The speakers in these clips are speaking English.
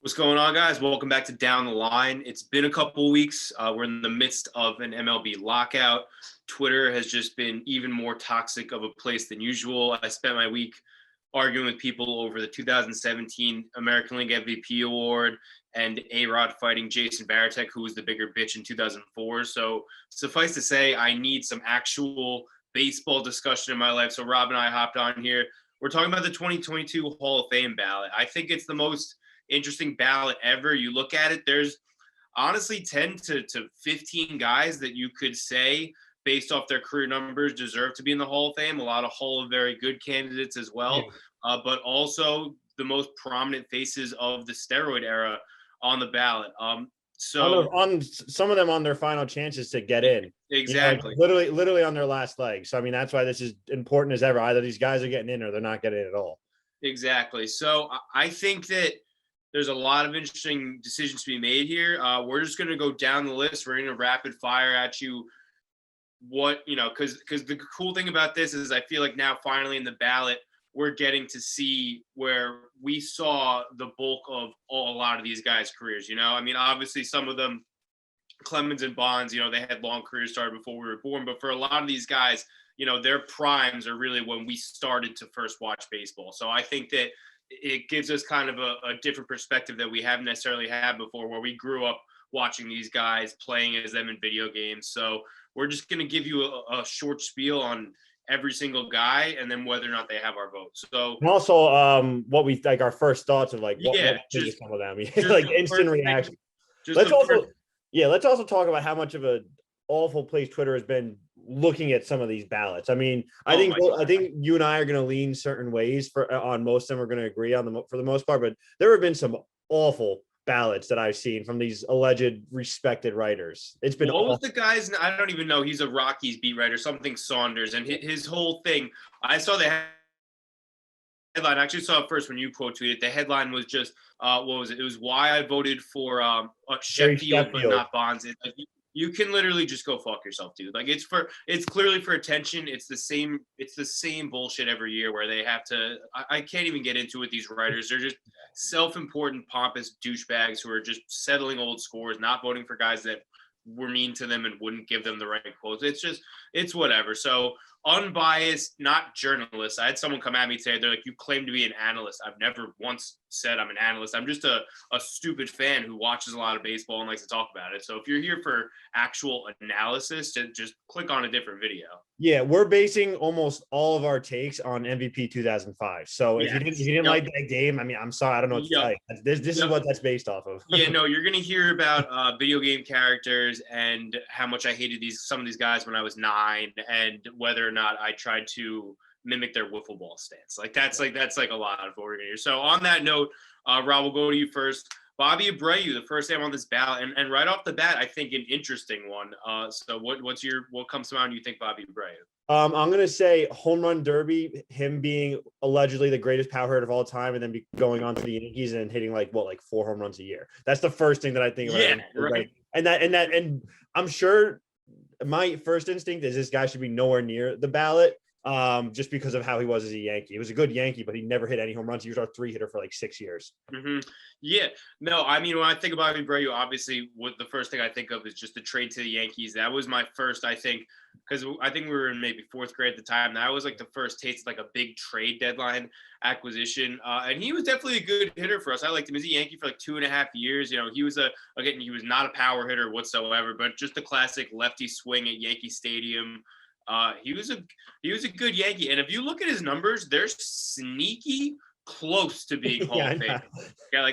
What's going on, guys? Welcome back to Down the Line. It's been a couple of weeks. We're in the midst of an MLB lockout. Twitter has just been even more toxic of a place than usual. I spent my week arguing with people over the 2017 American League MVP award and A-Rod fighting Jason Varitek, who was the bigger bitch in 2004. So suffice to say, I need some actual baseball discussion in my life. So Rob and I hopped on here. We're talking about the 2022 Hall of Fame ballot. I think it's the most interesting ballot ever. You look at it, there's honestly 10 to 15 guys that you could say, based off their career numbers, deserve to be in the Hall of Fame. A lot of Hall of Very Good candidates as well, but also the most prominent faces of the steroid era on the ballot. So on some of them on their final chances to get in. Exactly. You know, literally on their last leg. So, I mean, that's why this is important as ever. Either these guys are getting in or they're not getting in at all. Exactly. So I think that there's a lot of interesting decisions to be made here. We're just going to go down the list. We're going to rapid fire at you. Because the cool thing about this is I feel like now finally in the ballot, we're getting to see where we saw the bulk of a lot of these guys' careers. I mean, obviously some of them, Clemens and Bonds, they had long careers started before we were born. But for a lot of these guys, their primes are really when we started to first watch baseball. So I think that it gives us kind of a different perspective that we haven't necessarily had before, where we grew up watching these guys, playing as them in video games. So we're just going to give you a short spiel on every single guy and then whether or not they have our vote. So and also what we like our first thoughts of like just some of them like instant reaction. Let's also talk about how much of a awful place Twitter has been looking at some of these ballots. I mean, I think you and I are going to lean certain ways on most of them. We're going to agree on them for the most part, but there have been some awful ballots that I've seen from these alleged respected writers. It's been what was the guy's? I don't even know. He's a Rockies beat writer, something Saunders, and his whole thing. I saw the headline. I actually saw it first when you quote tweeted. The headline was just what was it? It was why I voted for Sheffield but not Bonds. You can literally just go fuck yourself, dude. Like it's clearly for attention. It's the same bullshit every year where they have to. I can't even get into it. These writers, they're just self-important, pompous douchebags who are just settling old scores, not voting for guys that were mean to them and wouldn't give them the right quotes. It's whatever. So unbiased, not journalists. I had someone come at me today. They're like, you claim to be an analyst. I've never once said I'm an analyst. I'm just a stupid fan who watches a lot of baseball and likes to talk about it. So if you're here for actual analysis, just click on a different video. Yeah, we're basing almost all of our takes on MVP 2005. So if you didn't like that game, I mean, I'm sorry, I don't know what to tell you. This is what that's based off of. Yeah, no, you're gonna hear about video game characters and how much I hated some of these guys when I was 9, and whether or not I tried to mimic their wiffle ball stance. That's a lot of what we're gonna hear. So on that note, Rob, we'll go to you first. Bobby Abreu, the first name on this ballot, and right off the bat, I think an interesting one. So what comes to mind? You think Bobby Abreu? I'm gonna say home run derby. Him being allegedly the greatest power hitter of all time, and then going on to the Yankees and hitting like 4 home runs a year. That's the first thing that I think about. Yeah, right. And I'm sure my first instinct is this guy should be nowhere near the ballot. Just because of how he was as a Yankee. He was a good Yankee, but he never hit any home runs. He was our 3 hitter for like 6 years. Mm-hmm. Yeah. No, I mean, when I think about Abreu, obviously the first thing I think of is just the trade to the Yankees. That was my first, I think, because I think we were in maybe 4th grade at the time. That was like the first taste of like a big trade deadline acquisition. And he was definitely a good hitter for us. I liked him as a Yankee for like 2.5 years. He was he was not a power hitter whatsoever, but just the classic lefty swing at Yankee Stadium. He was a good Yankee, and if you look at his numbers, they're sneaky close to being Hall of Fame. Yeah,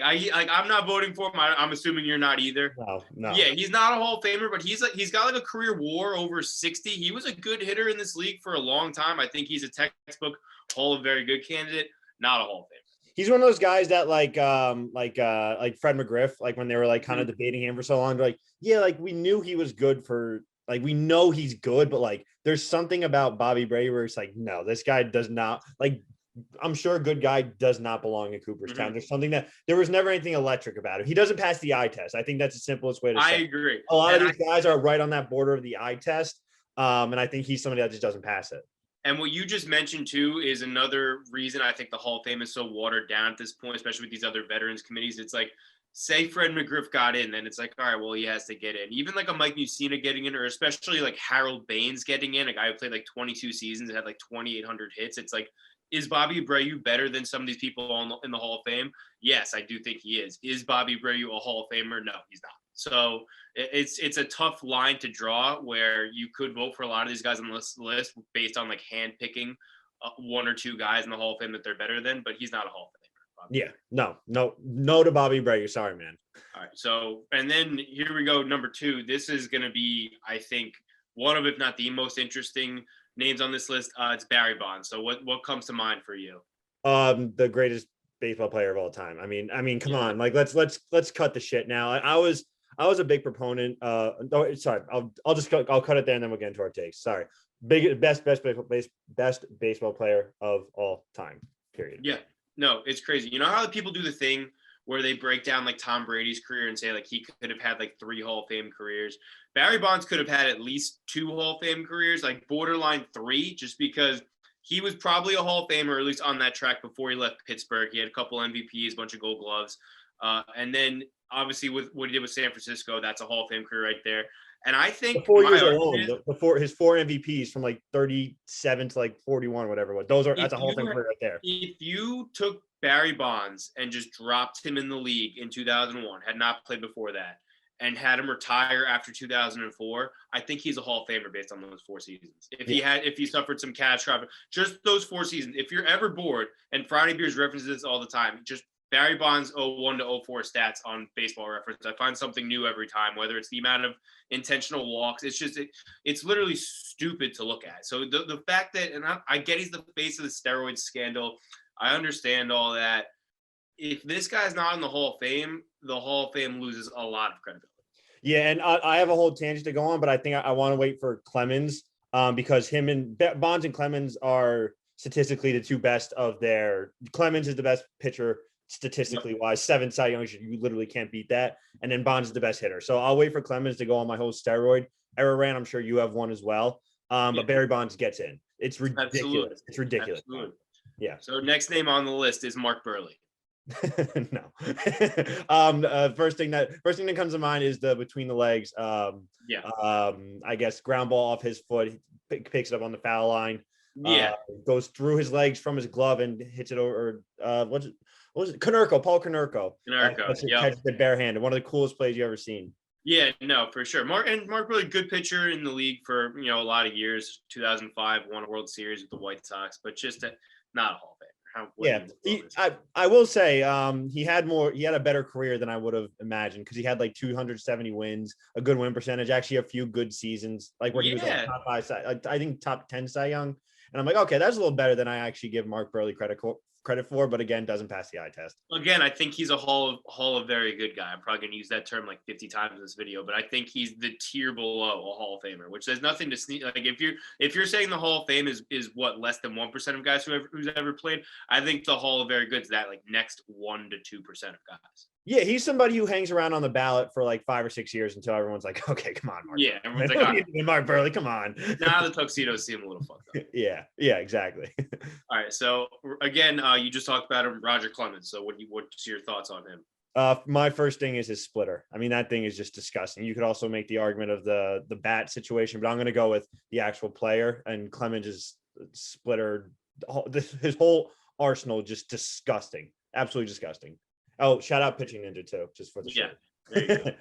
I'm not voting for him. I'm assuming you're not either. No. Yeah, he's not a Hall of Famer, but he's got like a career WAR over 60. He was a good hitter in this league for a long time. I think he's a textbook Hall of Very Good candidate, not a Hall of Famer. He's one of those guys that like Fred McGriff, like when they were like kind of debating him for so long, like, yeah, like we knew he was good for. Like, we know he's good, but like, there's something about Bobby Abreu where it's like, no, this guy does not like. I'm sure a good guy does not belong in Cooperstown. There's something that there was never anything electric about him. He doesn't pass the eye test. I think that's the simplest way to say it. I agree. A lot of these guys are right on that border of the eye test, and I think he's somebody that just doesn't pass it. And what you just mentioned, too, is another reason I think the Hall of Fame is so watered down at this point, especially with these other veterans committees. It's like say Fred McGriff got in, then it's like, all right, well, he has to get in. Even like a Mike Mussina getting in, or especially like Harold Baines getting in, a guy who played like 22 seasons and had like 2,800 hits. It's like, is Bobby Abreu better than some of these people in the Hall of Fame? Yes, I do think he is. Is Bobby Abreu a Hall of Famer? No, he's not. So it's a tough line to draw where you could vote for a lot of these guys on this list based on like hand picking one or two guys in the Hall of Fame that they're better than, but he's not a Hall of Famer. Yeah, no to Bobby Abreu. Sorry, man. All right. So, and then here we go. Number 2. This is going to be, I think, one of, if not the most interesting names on this list. It's Barry Bonds. So what comes to mind for you? The greatest baseball player of all time. I mean, come on. Like, let's cut the shit now. I was a big proponent. I'll cut it there and then we'll get into our takes. Sorry. Best baseball player of all time. Period. Yeah. No, it's crazy. You know how people do the thing where they break down like Tom Brady's career and say like he could have had like 3 Hall of Fame careers. Barry Bonds could have had at least 2 Hall of Fame careers, like borderline 3, just because he was probably a Hall of Famer, or at least on that track before he left Pittsburgh. He had a couple MVPs, a bunch of Gold Gloves. And then obviously with what he did with San Francisco, that's a Hall of Fame career right there. And I think the 4 years alone, his 4 MVPs from like 37 to like 41, whatever it was. That's a Hall of Fame career right there. If you took Barry Bonds and just dropped him in the league in 2001, had not played before that, and had him retire after 2004, I think he's a Hall of Famer based on those 4 seasons. If he suffered some catastrophic, just those 4 seasons. If you're ever bored, and Friday Beers references this all the time, just Barry Bonds 01 to 04 stats on Baseball Reference. I find something new every time, whether it's the amount of intentional walks. It's literally stupid to look at. So the fact that, and I get he's the face of the steroid scandal. I understand all that. If this guy's not in the Hall of Fame, the Hall of Fame loses a lot of credibility. Yeah, and I have a whole tangent to go on, but I think I want to wait for Clemens because him and Bonds and Clemens are statistically the 2 best of their. Clemens is the best pitcher statistically wise, 7 Cy Youngs, you literally can't beat that. And then Bonds is the best hitter. So I'll wait for Clemens to go on my whole steroid era rant. I'm sure you have one as well. But Barry Bonds gets in. It's ridiculous. Absolutely. It's ridiculous. Absolutely. Yeah. So next name on the list is Mark Burley. No. First thing that comes to mind is the between the legs. I guess ground ball off his foot, picks it up on the foul line. Goes through his legs from his glove and hits it over. What was it? Paul Konerko. Catches it barehanded. One of the coolest plays you ever seen. Yeah, no, for sure. Mark Burley, good pitcher in the league for a lot of years. 2005 won a World Series with the White Sox, but just not a Hall of Famer. I will say he had a better career than I would have imagined because he had like 270 wins, a good win percentage, actually a few good seasons, like where he was like top 5, I think top 10 Cy Young. And I'm like, okay, that's a little better than I actually give Mark Burley credit for, but again, doesn't pass the eye test. Again, I think he's a Hall of very good guy. I'm probably going to use that term like 50 times in this video, but I think he's the tier below a Hall of Famer, which there's nothing to sneak. Like if you're saying the Hall of Fame is what, less than 1% of guys who's ever played, I think the Hall of very good is that like next 1 to 2% of guys. Yeah, he's somebody who hangs around on the ballot for like 5 or 6 years until everyone's like, okay, come on, Mark. Yeah, everyone's like, all right. Mark Burley, come on. Now the tuxedos seem a little fucked up. Yeah, exactly. All right, so again, you just talked about him, Roger Clemens. So what's your thoughts on him? My first thing is his splitter. I mean, that thing is just disgusting. You could also make the argument of the bat situation, but I'm going to go with the actual player, and Clemens' splitter. His whole arsenal just disgusting, absolutely disgusting. Oh, shout out Pitching Ninja too, just for the show. There you go.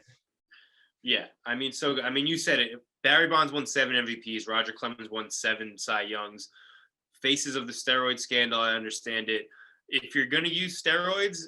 Yeah, you said it. Barry Bonds won 7 MVPs. Roger Clemens won 7 Cy Youngs. Faces of the steroid scandal, I understand it. If you're gonna use steroids,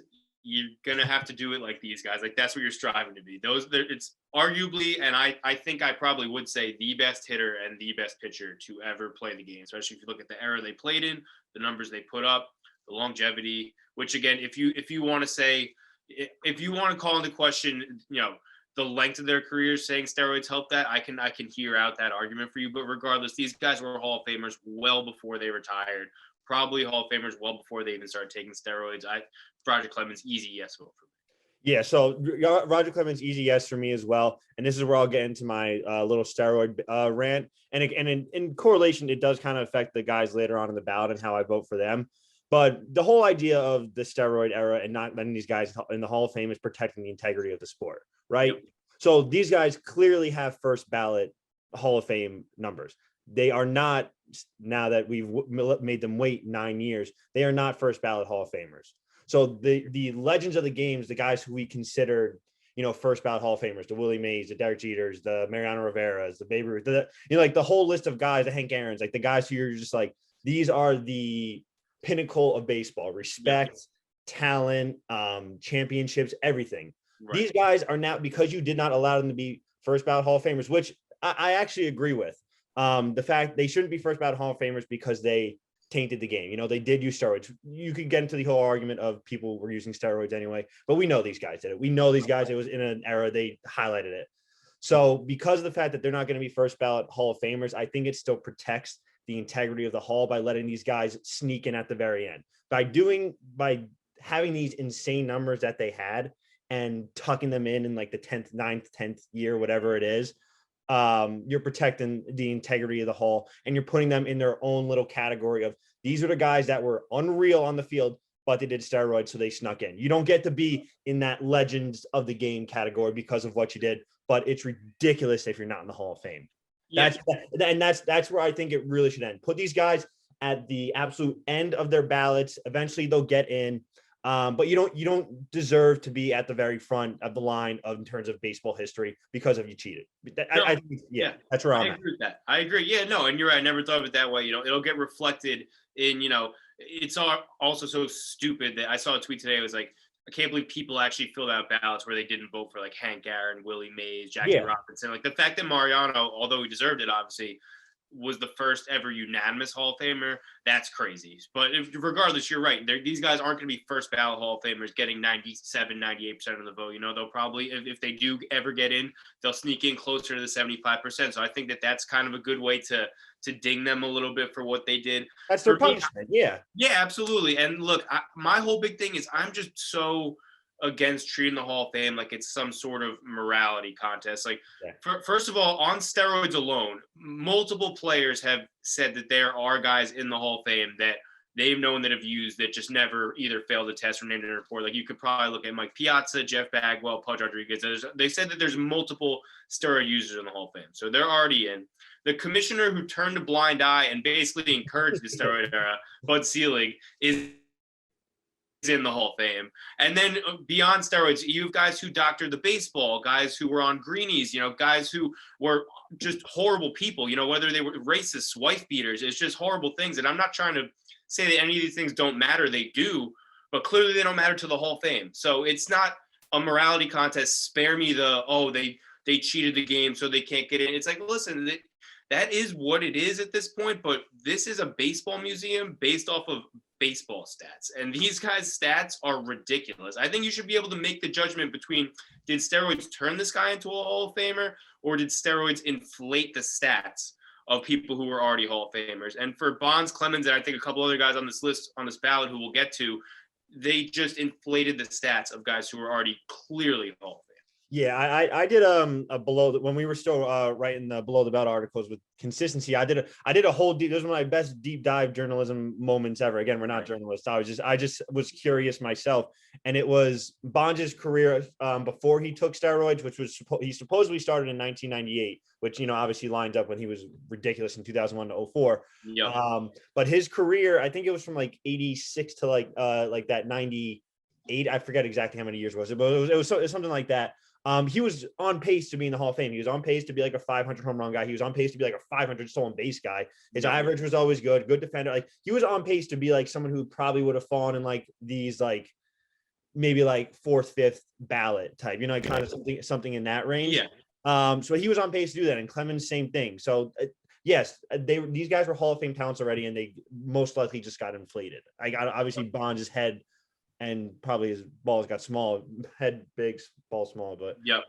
you're gonna have to do it like these guys. Like that's what you're striving to be. It's arguably, and I think I probably would say the best hitter and the best pitcher to ever play the game. Especially if you look at the era they played in, the numbers they put up, the longevity. Which again, if you want to say, if you want to call into question, the length of their careers, saying steroids help that, I can hear out that argument for you. But regardless, these guys were Hall of Famers well before they retired. Probably Hall of Famers well before they even started taking steroids. Roger Clemens, easy yes vote for me. Yeah, so Roger Clemens, easy yes for me as well. And this is where I'll get into my little steroid rant. And in correlation, it does kind of affect the guys later on in the ballot and how I vote for them. But the whole idea of the steroid era and not letting these guys in the Hall of Fame is protecting the integrity of the sport, right? Yep. So these guys clearly have first ballot Hall of Fame numbers. They are not, now that we've made them wait 9 years, they are not first ballot Hall of Famers. So the legends of the games, the guys who we considered, first ballot Hall of Famers, the Willie Mays, the Derek Jeters, the Mariano Rivera's, the Babe Ruth, like the whole list of guys, the Hank Aaron's, like the guys who you're just like, these are the pinnacle of baseball, respect, talent, championships, everything. Right. These guys are now, because you did not allow them to be first ballot Hall of Famers, which I actually agree with. The fact they shouldn't be first ballot Hall of Famers because they tainted the game. They did use steroids. You could get into the whole argument of people were using steroids anyway, but we know these guys did it. We know these guys, it was in an era, they highlighted it. So because of the fact that they're not going to be first ballot Hall of Famers, I think it still protects the integrity of the Hall by letting these guys sneak in at the very end. By having these insane numbers that they had and tucking them in like the 10th, 9th, 10th year, whatever it is, you're protecting the integrity of the Hall, and you're putting them in their own little category of, these are the guys that were unreal on the field, but they did steroids, so they snuck in. You don't get to be in that legends of the game category because of what you did, but it's ridiculous if you're not in the Hall of Fame. Yeah. That's where I think it really should end. Put these guys at the absolute end of their ballots. Eventually they'll get in. But you don't deserve to be at the very front of the line in terms of baseball history because of you cheated. I think, that's where I'm at. Agree with that. I agree. Yeah, no, and you're right. I never thought of it that way. It'll get reflected in, it's also so stupid that I saw a tweet today. It was like, I can't believe people actually filled out ballots where they didn't vote for like Hank Aaron, Willie Mays, Jackie Robinson. Like the fact that Mariano, although he deserved it, obviously, was the first ever unanimous Hall of Famer, that's crazy. But regardless, you're right. These guys aren't going to be first ballot Hall of Famers getting 97, 98% of the vote. They'll probably, if they do ever get in, they'll sneak in closer to the 75%. So I think that's kind of a good way to ding them a little bit for what they did. That's their punishment. Yeah. Yeah, absolutely. And look, my whole big thing is I'm just so against treating the Hall of Fame like it's some sort of morality contest. Like, first of all, on steroids alone, multiple players have said that there are guys in the Hall of Fame that they've known that have used that just never either failed a test or named in a report. Like, you could probably look at Mike Piazza, Jeff Bagwell, Pudge Rodriguez. They said that there's multiple steroid users in the Hall of Fame. So they're already in. The commissioner who turned a blind eye and basically encouraged the steroid era, Bud Selig, is in the Hall of Fame. And then beyond steroids, you have guys who doctored the baseball, guys who were on greenies, guys who were just horrible people, whether they were racists, wife beaters, it's just horrible things. And I'm not trying to say that any of these things don't matter. They do, but clearly they don't matter to the Hall of Fame. So it's not a morality contest. Spare me they cheated the game so they can't get in. It's like, listen, that is what it is at this point, but this is a baseball museum based off of baseball stats, and these guys' stats are ridiculous. I think you should be able to make the judgment between, did steroids turn this guy into a Hall of Famer, or did steroids inflate the stats of people who were already Hall of Famers? And for Bonds, Clemens, and I think a couple other guys on this list, on this ballot who we'll get to, they just inflated the stats of guys who were already clearly Hall of Fame. Yeah, I did a below, when we were still writing the below the belt articles with consistency. I did a whole deep. This was one of my best deep dive journalism moments ever. Again, we're not journalists. I just was curious myself, and it was Bonds' career before he took steroids, which was he supposedly started in 1998, which obviously lined up when he was ridiculous in 2001 to 04. Yep. But his career, I think it was from like 86 to like that 98. I forget exactly how many years was it, but it was something like that. He was on pace to be in the Hall of Fame. He was on pace to be like a 500 home run guy. He was on pace to be like a 500 stolen base guy. His average was always good defender. Like, he was on pace to be like someone who probably would have fallen in like these, like maybe like 4th, 5th ballot type, kind of something in that range. Yeah. So he was on pace to do that. And Clemens, same thing. So yes, these guys were Hall of Fame talents already, and they most likely just got inflated. I got obviously Bonds' head, and probably his balls got small, head big, ball small, but yep.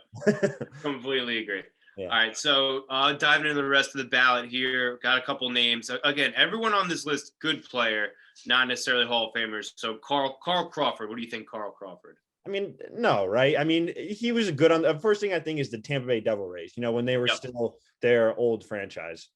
Completely agree. Yeah. All right. So diving into the rest of the ballot here, got a couple names. Again, everyone on this list, good player, not necessarily Hall of Famers. So Carl Crawford. What do you think, Carl Crawford? I mean, no, right? I mean, he was good on the first thing I think is the Tampa Bay Devil Rays, when they were still their old franchise.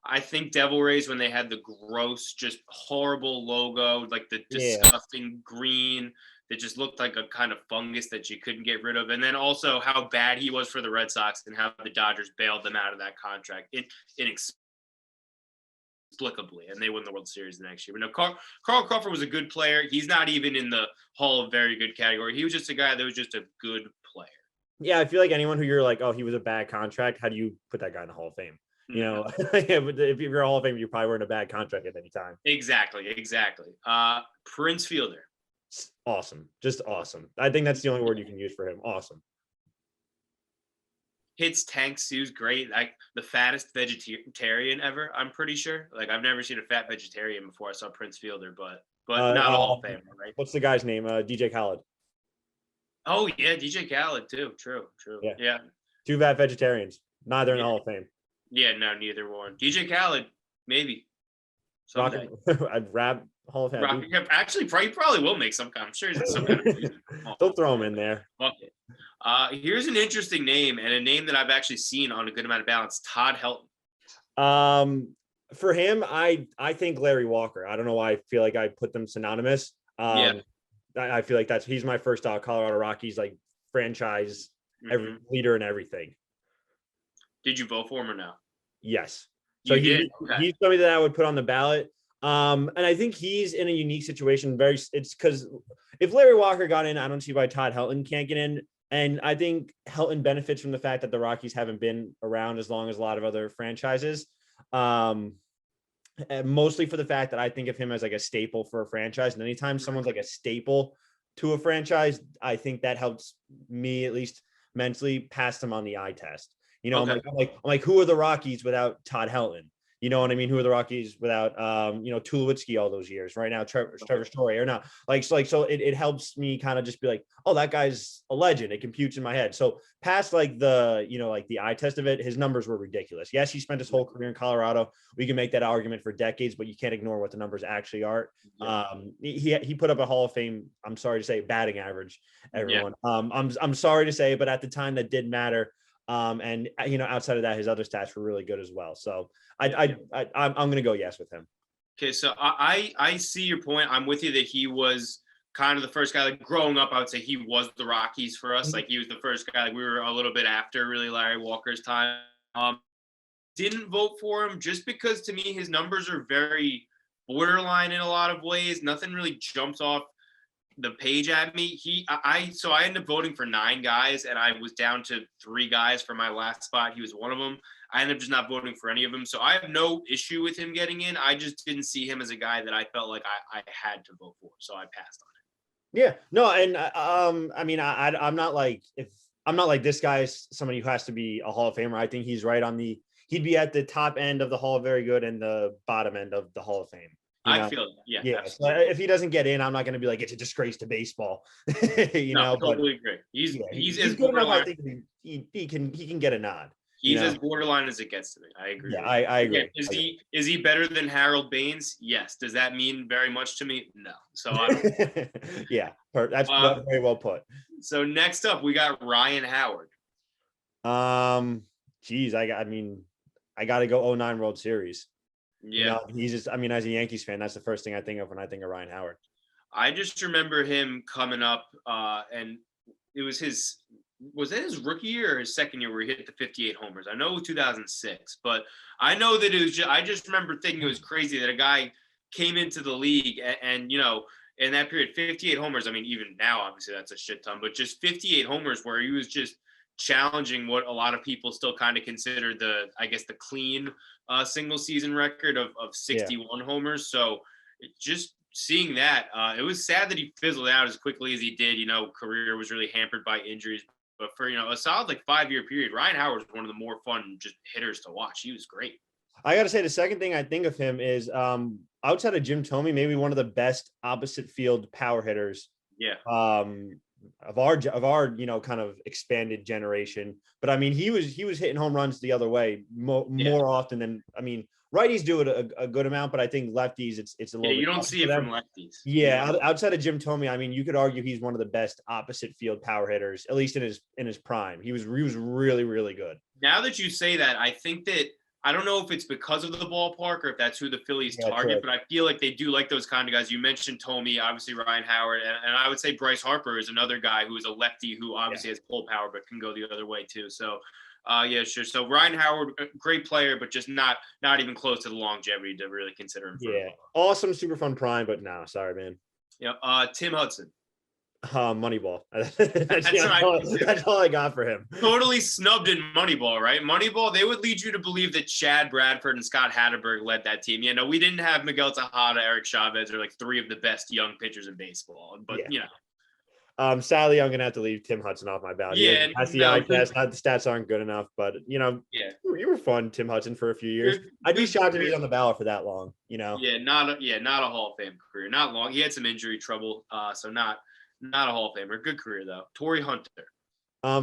I think Devil Rays, when they had the gross, just horrible logo, like the disgusting green that just looked like a kind of fungus that you couldn't get rid of. And then also how bad he was for the Red Sox and how the Dodgers bailed them out of that contract inexplicably. And they won the World Series the next year. But no, Carl Crawford was a good player. He's not even in the Hall of Very Good category. He was just a guy that was just a good player. Yeah, I feel like anyone who you're like, oh, he was a bad contract, how do you put that guy in the Hall of Fame? You know, yeah, but if you're a Hall of Fame, you probably weren't a bad contract at any time. Exactly. Prince Fielder. Awesome. Just awesome. I think that's the only word you can use for him. Awesome. Hits tanks. He was great. Like the fattest vegetarian ever, I'm pretty sure. Like I've never seen a fat vegetarian before I saw Prince Fielder, but not a Hall of Famer, right? What's the guy's name? DJ Khaled. Oh yeah, DJ Khaled too. True. Yeah. Two fat vegetarians. Neither in the Hall of Fame. Yeah, no, neither one. DJ Khaled, maybe. Someday. I'd rap Hall of Fame. Actually, probably will make some kind. I'm sure he's some kind of music. They'll throw him in there. Fuck it. Here's an interesting name and a name that I've actually seen on a good amount of balance. Todd Hilton. For him, I think Larry Walker. I don't know why I feel like I put them synonymous. I feel like he's my first Colorado Rockies like franchise leader and everything. Did you vote for him or no? Yes. So he's somebody that I would put on the ballot. And I think he's in a unique situation. It's because if Larry Walker got in, I don't see why Todd Hilton can't get in. And I think Hilton benefits from the fact that the Rockies haven't been around as long as a lot of other franchises. And mostly for the fact that I think of him as like a staple for a franchise. And anytime someone's like a staple to a franchise, I think that helps me at least mentally pass them on the eye test. You know, I'm like, who are the Rockies without Todd Hilton? You know what I mean? Who are the Rockies without, Tulowitzki all those years? Right now, Trevor Story or not? So it helps me kind of just be like, oh, that guy's a legend. It computes in my head. So past like the eye test of it, his numbers were ridiculous. Yes, he spent his whole career in Colorado. We can make that argument for decades, but you can't ignore what the numbers actually are. He put up a Hall of Fame, I'm sorry to say, batting average, everyone. I'm sorry to say, but at the time that did matter. And outside of that, his other stats were really good as well. So I'm going to go yes with him. Okay, so I see your point. I'm with you that he was kind of the first guy. Like growing up, I would say he was the Rockies for us. Like he was the first guy. Like we were a little bit after really Larry Walker's time. Didn't vote for him just because to me his numbers are very borderline in a lot of ways. Nothing really jumps off the page at me. I ended up voting for 9 guys and I was down to 3 guys for my last spot. He was one of them. I ended up just not voting for any of them. So I have no issue with him getting in. I just didn't see him as a guy that I felt like I had to vote for. So I passed on it. Yeah, no. And I'm not like this guy's somebody who has to be a Hall of Famer. I think he's right on he'd be at the top end of the Hall of Very Good and the bottom end of the Hall of Fame. I feel yeah. So if he doesn't get in, I'm not going to be like it's a disgrace to baseball. Totally agree. He's as good enough. I think he can get a nod. He's as borderline as it gets to me. I agree. Yeah, I agree. Again, is he better than Harold Baines? Yes. Does that mean very much to me? No. So yeah, that's very well put. So next up, we got Ryan Howard. I got to go 2009 World Series. Yeah, he's just. As a Yankees fan, that's the first thing I think of when I think of Ryan Howard. I just remember him coming up, and it was was it his rookie year or his second year where he hit the 58 homers? I know it was 2006, but I know that it was. I just remember thinking it was crazy that a guy came into the league and in that period, 58 homers. I mean, even now, obviously that's a shit ton, but just 58 homers where he was just challenging what a lot of people still kind of consider the clean single season record of 61 homers. So just seeing that, it was sad that he fizzled out as quickly as he did. Career was really hampered by injuries, but for a solid 5-year period, Ryan Howard was one of the more fun just hitters to watch. He was great. I got to say, the second thing I think of him is outside of Jim Thome, maybe one of the best opposite field power hitters. Yeah. Of our kind of expanded generation. But he was hitting home runs the other way more often than righties do it a good amount, but I think lefties it's a little bit. You don't see it from lefties. Yeah, outside of Jim Thome, you could argue he's one of the best opposite field power hitters, at least in his prime. He was really, really good. Now that you say that, I think that I don't know if it's because of the ballpark or if that's who the Phillies target, but I feel like they do like those kind of guys. You mentioned Tomey, obviously Ryan Howard, and I would say Bryce Harper is another guy who is a lefty who obviously has pull power but can go the other way too. So, yeah, sure. So Ryan Howard, great player, but just not even close to the longevity to really consider him. Yeah, awesome, super fun prime, but no, sorry, man. Yeah, Tim Hudson. Moneyball. That's all I got for him. Totally snubbed in Moneyball, right? Moneyball, they would lead you to believe that Chad Bradford and Scott Hatterberg led that team. Yeah, no, we didn't have Miguel Tejada, Eric Chavez, or like three of the best young pitchers in baseball. But you know. Sadly, I'm gonna have to leave Tim Hudson off my ballot. Yeah, that's the eye test. The stats aren't good enough, but you know, you were fun, Tim Hudson, for a few years. I'd be shocked if he's on the ballot for that long. You know. Yeah, not a Hall of Fame career. Not long. He had some injury trouble, so not a Hall of Famer. Good career though. Tory Hunter.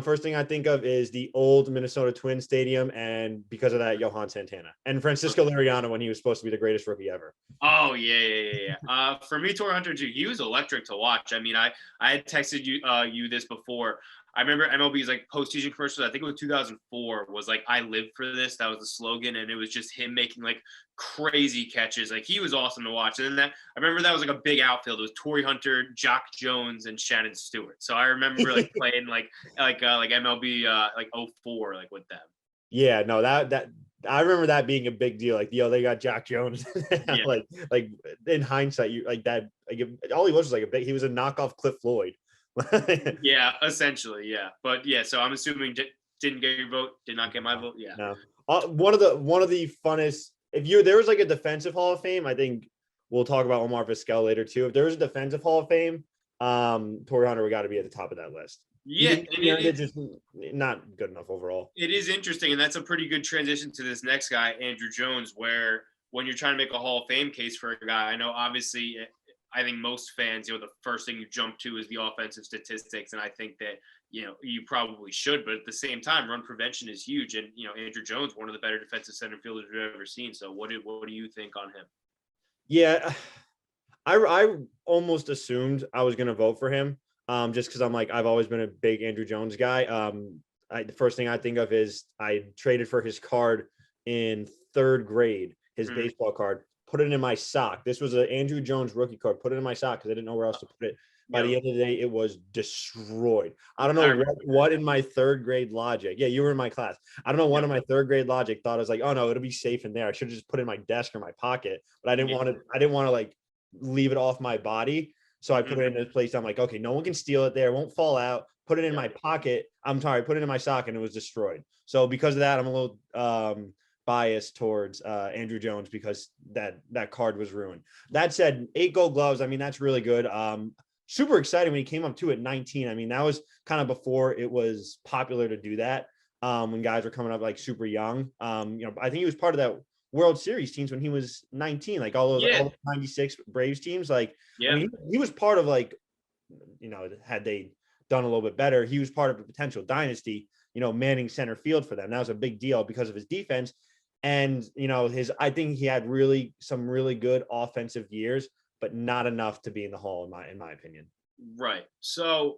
First thing I think of is the old Minnesota Twins stadium, and because of that, Johan Santana and Francisco Liriano when he was supposed to be the greatest rookie ever. Oh yeah. For me, Tory Hunter too. He was electric to watch. I mean, I had texted you this before. I remember MLB's like postseason commercials. I think it was 2004. Was like, "I live for this." That was the slogan, and it was just him making like crazy catches. Like he was awesome to watch. And then I remember that was like a big outfield. It was Tory Hunter, Jock Jones, and Shannon Stewart. So I remember like playing like MLB like 04 like with them. Yeah, no, that I remember that being a big deal. Like, they got Jock Jones. like in hindsight, you like that. Like all he was like he was a knockoff Cliff Floyd. Yeah, essentially, yeah. But yeah, so I'm assuming didn't get your vote, did not get my vote. Yeah. No. One of the funnest. If there was like a defensive Hall of Fame, I think we'll talk about Omar Briscoe later too. If there was a defensive Hall of Fame, Tory Hunter would got to be at the top of that list. Yeah, it's just not good enough overall. It is interesting, and that's a pretty good transition to this next guy, Andrew Jones, where when you're trying to make a Hall of Fame case for a guy, I know obviously I think most fans, the first thing you jump to is the offensive statistics. And I think that, you probably should, but at the same time, run prevention is huge. And, Andrew Jones, one of the better defensive center fielders we've ever seen. So what do you think on him? Yeah, I almost assumed I was going to vote for him just because I'm like, I've always been a big Andrew Jones guy. The first thing I think of is I traded for his card in third grade, his baseball card. Put it in my sock. This was an Andrew Jones rookie card. Put it in my sock because I didn't know where else to put it. By the end of the day, it was destroyed. I don't know what in my third grade logic. Yeah, you were in my class. I don't know what in my third grade logic thought I was like, oh no, it'll be safe in there. I should have just put it in my desk or my pocket. But I didn't want to like leave it off my body. So I put it in this place. I'm like, okay, no one can steal it there. It won't fall out. Put it in my pocket. Put it in my sock, and it was destroyed. So because of that, I'm a little biased towards Andrew Jones because that card was ruined. That said, 8 Gold Gloves, I mean, that's really good. Super exciting when he came up to at 19. I mean, that was kind of before it was popular to do that, when guys were coming up like super young. I think he was part of that World Series teams when he was 19, like all the 96 Braves teams. Like, I mean, he was part of like, had they done a little bit better, he was part of a potential dynasty, manning center field for them. That was a big deal because of his defense. And, I think he had some really good offensive years, but not enough to be in the Hall, in my opinion. Right. So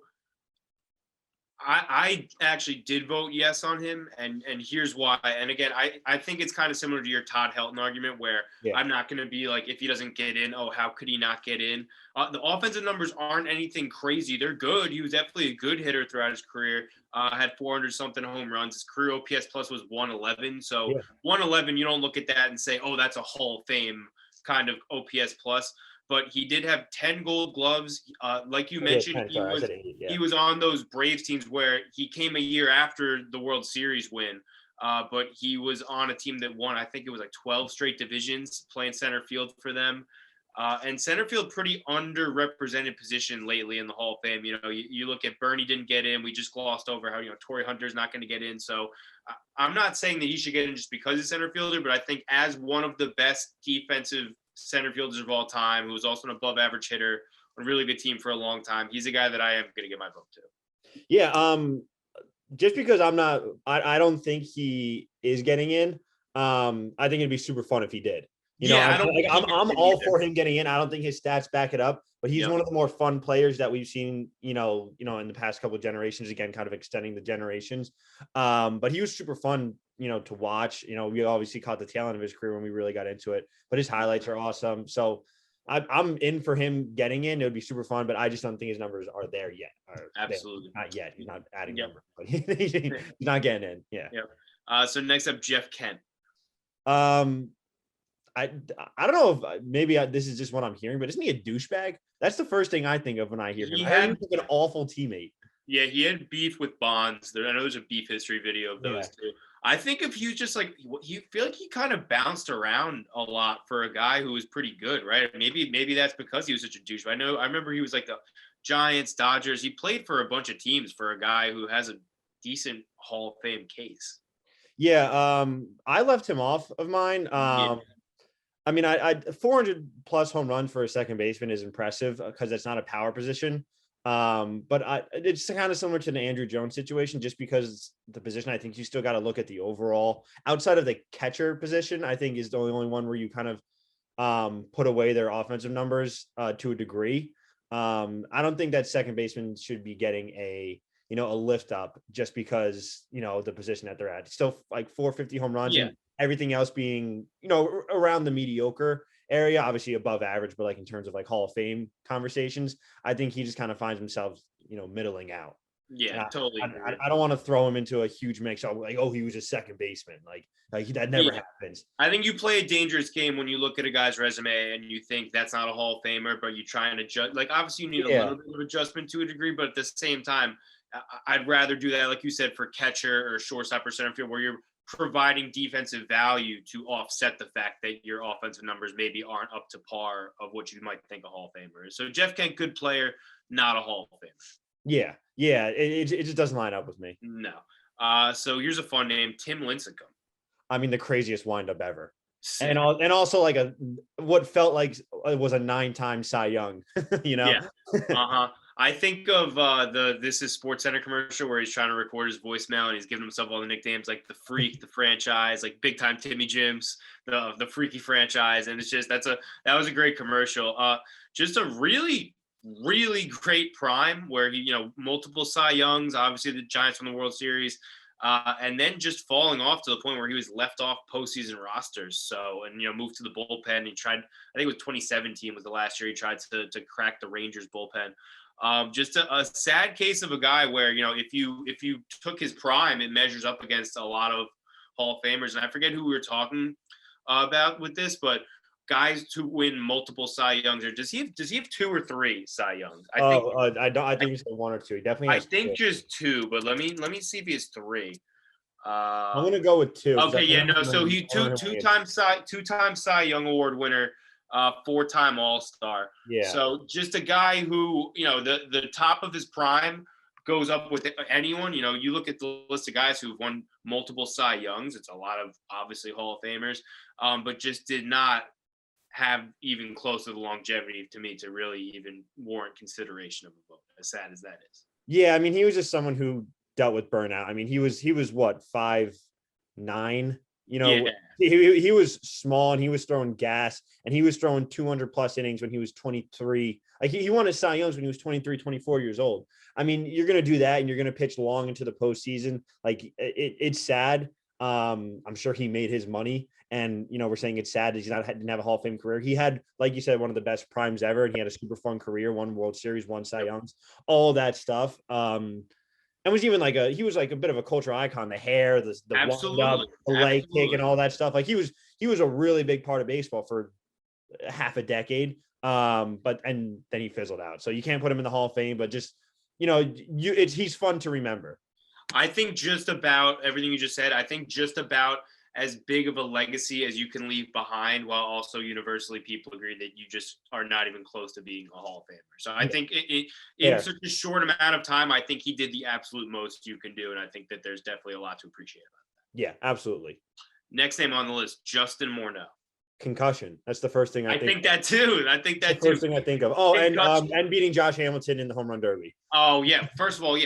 I actually did vote yes on him, and here's why. And again, I think it's kind of similar to your Todd Hilton argument, where I'm not going to be like, if he doesn't get in, oh, how could he not get in? The offensive numbers aren't anything crazy. They're good. He was definitely a good hitter throughout his career. Had 400-something home runs. His career OPS plus was 111. So 111, you don't look at that and say, oh, that's a Hall of Fame kind of OPS plus. But he did have 10 Gold Gloves. Like you mentioned, he was on those Braves teams where he came a year after the World Series win. But he was on a team that won, I think it was like 12 straight divisions, playing center field for them. And center field, pretty underrepresented position lately in the Hall of Fame. You look at Bernie didn't get in. We just glossed over how, Tory Hunter's not going to get in. So I'm not saying that he should get in just because he's center fielder, but I think as one of the best defensive center fielders of all time, who was also an above average hitter, a really good team for a long time, he's a guy that I am going to give my vote to. Yeah. Just because I don't think he is getting in. I think it'd be super fun if he did. Yeah, I don't think I'm he all either. for him getting in. I don't think his stats back it up, but he's Yep. one of the more fun players that we've seen, in the past couple of generations, again, kind of extending the generations. But he was super fun, to watch. We obviously caught the tail end of his career when we really got into it, but his highlights are awesome. So I'm in for him getting in. It would be super fun, but I just don't think his numbers are there yet. Absolutely. Not yet. He's not adding Yep. numbers, but he's not getting in. Yeah. Yep. So next up, Jeff Kent. Um, I don't know if maybe this is just what I'm hearing, but isn't he a douchebag? That's the first thing I think of when I hear him. I heard he was an awful teammate. Yeah, he had beef with Bonds. I know there's a beef history video of those two. I think if you just you feel like he kind of bounced around a lot for a guy who was pretty good, right? Maybe that's because he was such a douche. I remember he was like the Giants, Dodgers. He played for a bunch of teams for a guy who has a decent Hall of Fame case. Yeah, I left him off of mine. I mean, I 400 plus home runs for a second baseman is impressive because it's not a power position. But it's kind of similar to the Andrew Jones situation, just because the position, I think you still got to look at the overall outside of the catcher position. I think is the only one where you kind of put away their offensive numbers to a degree. I don't think that second baseman should be getting a lift up just because, the position that they're at. Still like 450 home runs and everything else being, around the mediocre area, obviously above average, but like in terms of like Hall of Fame conversations, I think he just kind of finds himself, middling out. Yeah, totally. I don't want to throw him into a huge mix of like, oh, he was a second baseman. Like that never happens. I think you play a dangerous game when you look at a guy's resume and you think that's not a Hall of Famer, but you try and adjust. Like, obviously, you need a little bit of adjustment to a degree, but at the same time, I'd rather do that, like you said, for catcher or shortstop or center field, where you're providing defensive value to offset the fact that your offensive numbers maybe aren't up to par of what you might think a Hall of Famer is. So Jeff Kent, good player, not a Hall of Famer. Yeah. It just doesn't line up with me. No. So here's a fun name, Tim Lincecum. I mean, the craziest windup ever. And also like what felt like it was a 9-time Cy Young, Yeah. I think of the This Is Sports Center commercial where he's trying to record his voicemail and he's giving himself all the nicknames like the Freak, the Franchise, like Big Time Timmy Jims, the Freaky Franchise, and it's just that was a great commercial. Just a really, really great prime where he multiple Cy Youngs, obviously the Giants won the World Series. And then just falling off to the point where he was left off postseason rosters. So, and moved to the bullpen. He tried, I think it was 2017 was the last year he tried to crack the Rangers bullpen. Just a sad case of a guy where if you took his prime, it measures up against a lot of Hall of Famers. And I forget who we were talking about with this, but guys to win multiple Cy Youngs, or does he have 2 or 3 Cy Youngs? I think he's got 1 or 2. He definitely has I think 2. Just 2, but let me see if he has 3. I'm gonna go with 2. Okay, yeah, no. So he two-time Cy Young Award winner, 4-time All-Star. Yeah. So just a guy who the top of his prime goes up with anyone. You look at the list of guys who've won multiple Cy Youngs. It's a lot of obviously Hall of Famers, but just did not have even close to the longevity to me to really even warrant consideration of a vote, as sad as that is. Yeah, I mean, he was just someone who dealt with burnout. I mean, he was what, 5'9", he was small and he was throwing gas and he was throwing 200 plus innings when he was 23. Like he won his Cy Youngs when he was 23, 24 years old. I mean, you're going to do that and you're going to pitch long into the postseason. Like it's sad. I'm sure he made his money. And, we're saying it's sad that he didn't have a Hall of Fame career. He had, like you said, one of the best primes ever. And he had a super fun career, 1 World Series, 1 Cy Youngs, all that stuff. And was even he was like a bit of a cultural icon, the hair, the wind up, the leg kick and all that stuff. Like he was a really big part of baseball for half a decade. But then he fizzled out. So you can't put him in the Hall of Fame, but just, he's fun to remember. I think just about everything you just said, I think just about as big of a legacy as you can leave behind, while also universally people agree that you just are not even close to being a Hall of Famer. So I think in such a short amount of time, I think he did the absolute most you can do. And I think that there's definitely a lot to appreciate about that. Yeah, absolutely. Next name on the list, Justin Morneau. Concussion. That's the first thing I think that too. First thing I think of. Oh, Concussion. and beating Josh Hamilton in the home run derby. Oh yeah. First of all,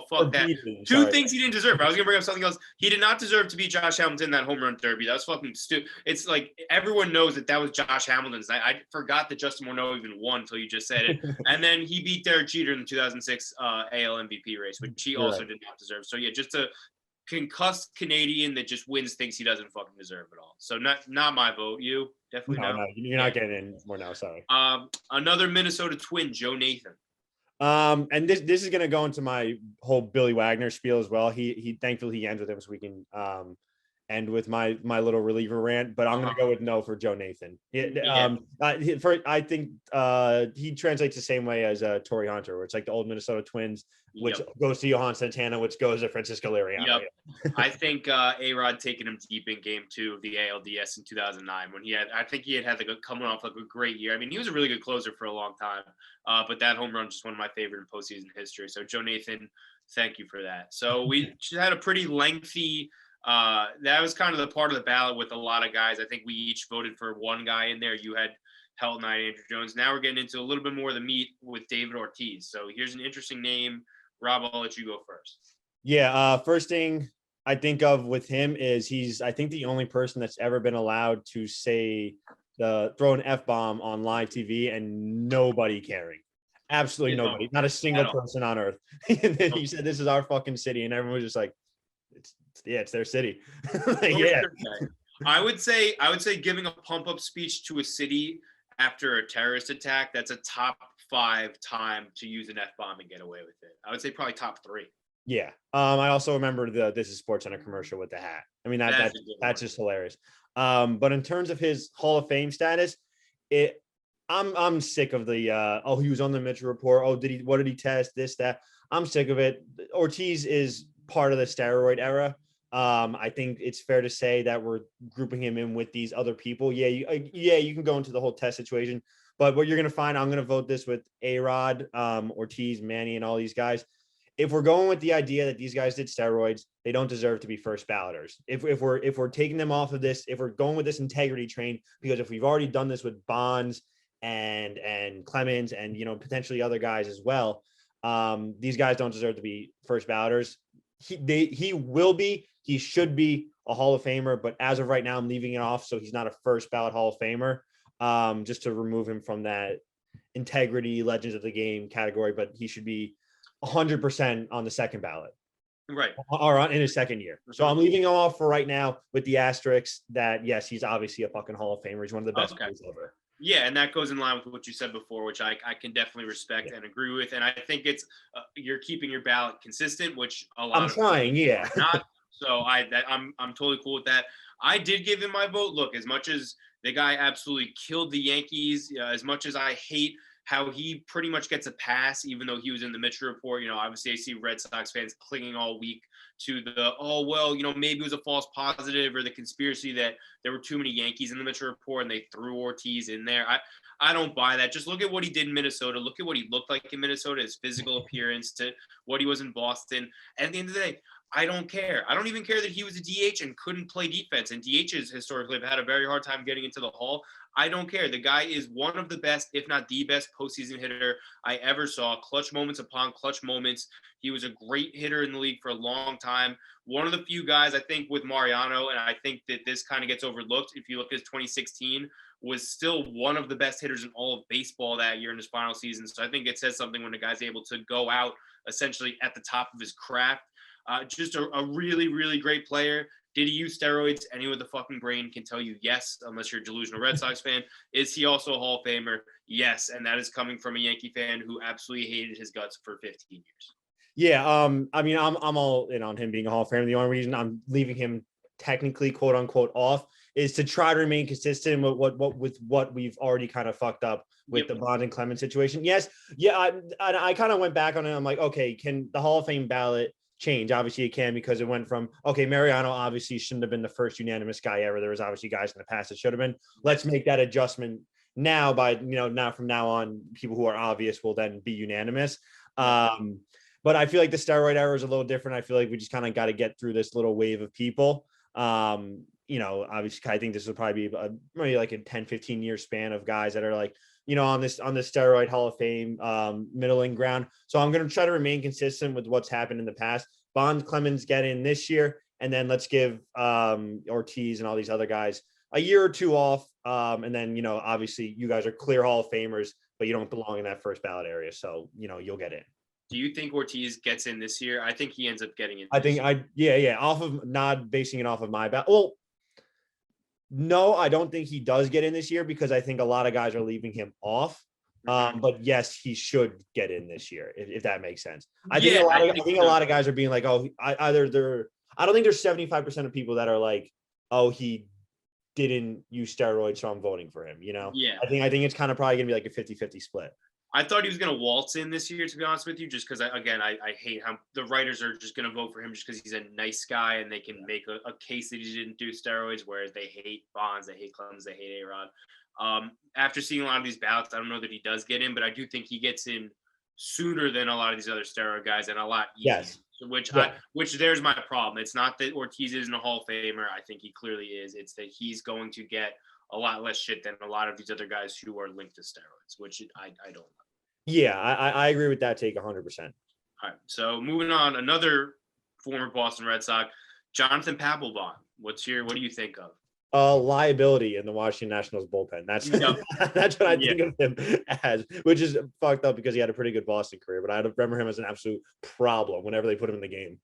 fuck that. Two things he didn't deserve. I was gonna bring up something else. He did not deserve to beat Josh Hamilton in that home run derby. That was fucking stupid. It's like everyone knows that was Josh Hamilton's. I forgot that Justin Morneau even won until you just said it. And then he beat Derek Jeter in the 2006 AL MVP race, which he also did not deserve. So yeah, just a concussed Canadian that just wins things he doesn't fucking deserve at all. So not my vote. You definitely no. You're not getting in more now. Sorry. Another Minnesota Twin, Joe Nathan. And this is gonna go into my whole Billy Wagner spiel as well. He thankfully he ends with him so we can end with my little reliever rant, but I'm gonna go with no for Joe Nathan. I think he translates the same way as Tory Hunter, where it's like the old Minnesota Twins, which goes to Johan Santana, which goes to Francisco Liriano. Yep. I think A-Rod taking him deep in game 2 of the ALDS in 2009 when he had coming off like a great year. I mean, he was a really good closer for a long time, but that home run is just one of my favorite in postseason history. So Joe Nathan, thank you for that. So we had a pretty lengthy. That was kind of the part of the ballot with a lot of guys. I think we each voted for one guy in there. You had Hilton, I had Andrew Jones. Now we're getting into a little bit more of the meat with David Ortiz. So here's an interesting name. Rob, I'll let you go first. Yeah. First thing I think of with him is he's, I think, the only person that's ever been allowed to say throw an F-bomb on live TV and nobody caring. Absolutely nobody. Not a single person on earth. And then he said, "This is our fucking city," and everyone was just like, it's their city. Yeah. I would say giving a pump up speech to a city after a terrorist attack, that's a top 5 time to use an F-bomb and get away with it. I would say probably top 3. Yeah. I also remember the This Is Sports Center commercial with the hat. I mean, that's just hilarious. But in terms of his Hall of Fame status, I'm sick of the he was on the Mitchell report. What did he test? This, that. I'm sick of it. Ortiz is part of the steroid era. I think it's fair to say that we're grouping him in with these other people. You can go into the whole test situation, but what you're going to find, I'm going to vote this with A-Rod, Ortiz, Manny, and all these guys. If we're going with the idea that these guys did steroids, they don't deserve to be first balloters. If we're taking them off of this, if we're going with this integrity train, because if we've already done this with Bonds and Clement and potentially other guys as well, these guys don't deserve to be first balloters. He should be a Hall of Famer, but as of right now, I'm leaving it off so he's not a first ballot Hall of Famer, just to remove him from that integrity legends of the game category. But he should be 100% on the second ballot, right? Or in his second year. So I'm leaving him off for right now with the asterisk that yes, he's obviously a fucking Hall of Famer. He's one of the best players ever. Yeah, and that goes in line with what you said before, which I can definitely respect and agree with. And I think it's you're keeping your ballot consistent, which a lot. I'm trying, yeah. Not so. I'm totally cool with that. I did give him my vote. Look, as much as the guy absolutely killed the Yankees, as much as I hate how he pretty much gets a pass, even though he was in the Mitchell report. Obviously I see Red Sox fans clinging all week to the, maybe it was a false positive or the conspiracy that there were too many Yankees in the Mitchell report and they threw Ortiz in there. I don't buy that. Just look at what he did in Minnesota. Look at what he looked like in Minnesota, his physical appearance to what he was in Boston. At the end of the day, I don't care. I don't even care that he was a DH and couldn't play defense. And DHs historically have had a very hard time getting into the Hall. I don't care. The guy is one of the best, if not the best, postseason hitter I ever saw. Clutch moments upon clutch moments. He was a great hitter in the league for a long time. One of the few guys, I think, with Mariano, and I think that this kind of gets overlooked if you look at his 2016, was still one of the best hitters in all of baseball that year in his final season. So I think it says something when the guy's able to go out essentially at the top of his craft. Just a really, really great player. Did he use steroids? Anyone with a fucking brain can tell you yes, unless you're a delusional Red Sox fan. Is he also a Hall of Famer? Yes, and that is coming from a Yankee fan who absolutely hated his guts for 15 years. Yeah, I mean, I'm all in on him being a Hall of Famer. The only reason I'm leaving him technically, quote unquote, off is to try to remain consistent with what we've already kind of fucked up with the Bond and Clement situation. Yes, yeah, I kind of went back on it. I'm like, okay, can the Hall of Fame ballot change? Obviously it can, because it went from, okay, Mariano obviously shouldn't have been the first unanimous guy ever. There was obviously guys in the past that should have been. Let's make that adjustment now by, now from now on, people who are obvious will then be unanimous. But I feel like the steroid era is a little different. I feel like we just kind of got to get through this little wave of people. obviously I think this will probably be maybe like a 10, 15 year span of guys that are like, on this steroid Hall of Fame middling ground. So I'm going to try to remain consistent with what's happened in the past. Bond, Clemens get in this year, and then let's give Ortiz and all these other guys a year or two off. And then, obviously you guys are clear Hall of Famers, but you don't belong in that first ballot area. So, you'll get in. Do you think Ortiz gets in this year? I think he ends up getting in. Off of not basing it off of my ballot. Well, no, I don't think he does get in this year because I think a lot of guys are leaving him off. But yes, he should get in this year, if that makes sense. I think a lot of guys are being like, I don't think there's 75% of people that are like, oh, he didn't use steroids, so I'm voting for him. Yeah. I think it's kind of probably gonna be like a 50-50 split. I thought he was going to waltz in this year, to be honest with you, just because, I hate how the writers are just going to vote for him just because he's a nice guy and they can make a case that he didn't do steroids, whereas they hate Bonds, they hate Clemens, they hate A-Rod. After seeing a lot of these ballots, I don't know that he does get in, but I do think he gets in sooner than a lot of these other steroid guys and a lot easier. Yes. Which there's my problem. It's not that Ortiz isn't a Hall of Famer. I think he clearly is. It's that he's going to get a lot less shit than a lot of these other guys who are linked to steroids, which I don't know. Yeah, I agree with that take 100%. All right, so moving on, another former Boston Red Sox, Jonathan Pablon. What do you think of? Liability in the Washington Nationals bullpen. That's what I think of him as, which is fucked up because he had a pretty good Boston career, but I remember him as an absolute problem whenever they put him in the game.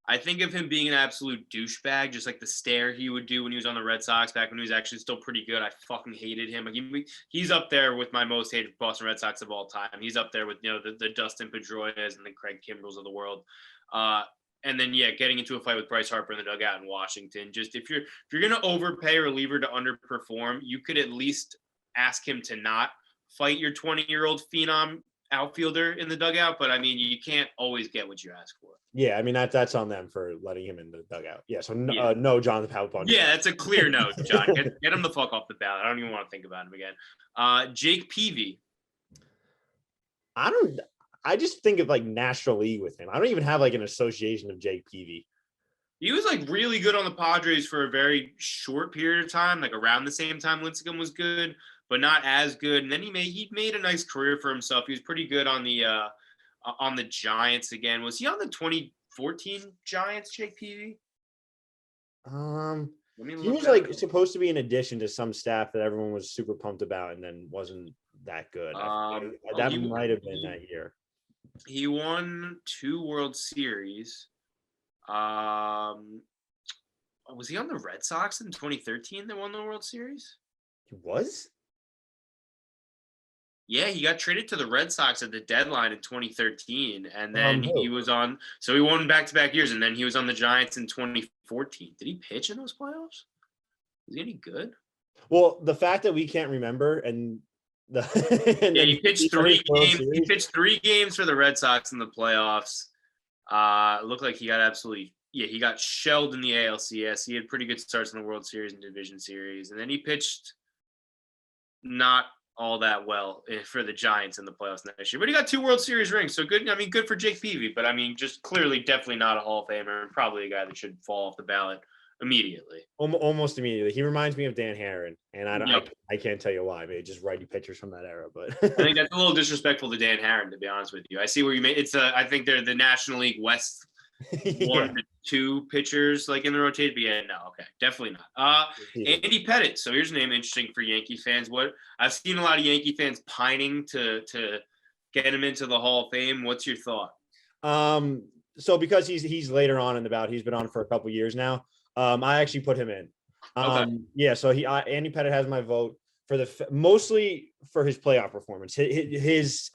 I think of him being an absolute douchebag, just like the stare he would do when he was on the Red Sox back when he was actually still pretty good. I fucking hated him. Like he's up there with my most hated Boston Red Sox of all time. He's up there with the Dustin Pedroias and the Craig Kimbrells of the world. And then getting into a fight with Bryce Harper in the dugout in Washington. Just if you're gonna overpay a reliever to underperform, you could at least ask him to not fight your 20-year-old phenom outfielder in the dugout. But I mean, you can't always get what you ask for. Yeah, I mean that's on them for letting him in the dugout. Yeah, so no, Jonathan Pablon. Yeah, that's a clear no, John. Get him the fuck off the ballot. I don't even want to think about him again. Jake Peavy. I just think of like National League with him. I don't even have like an association of Jake Peavy. He was like really good on the Padres for a very short period of time, like around the same time Linsencum was good, but not as good. And then he made a nice career for himself. He was pretty good on the Giants again. Was he on the 2014 Giants, Jake Peavy? He was like supposed to be an addition to some staff that everyone was super pumped about and then wasn't that good. That might have been that year. He won 2 World Series. Was he on the Red Sox in 2013 that won the World Series? He was? Yeah, he got traded to the Red Sox at the deadline in 2013, and then he was on. So he won back-to-back years, and then he was on the Giants in 2014. Did he pitch in those playoffs? Was he any good? Well, the fact that we can't remember, and he pitched 3 games. He pitched 3 games for the Red Sox in the playoffs. It looked like he got he got shelled in the ALCS. He had pretty good starts in the World Series and Division Series, and then he pitched not all that well for the Giants in the playoffs next year. But he got 2 World Series rings, so good. I mean, good for Jake Peavy, but I mean, just clearly definitely not a Hall of Famer and probably a guy that should fall off the ballot immediately. Almost immediately. He reminds me of Dan Herron, and I can't tell you why. Maybe just righty pitchers from that era, but I think that's a little disrespectful to Dan Herron, to be honest with you. I see where you made I think they're the National League West 1 to 2 pitchers like in the rotation. But okay, definitely not. Andy Pettitte. So here's a name interesting for Yankee fans. What I've seen a lot of Yankee fans pining to get him into the Hall of Fame. What's your thought? So because he's later on in the ballot, he's been on for a couple years now. I actually put him in. Okay. So Andy Pettitte has my vote for mostly for his playoff performance. His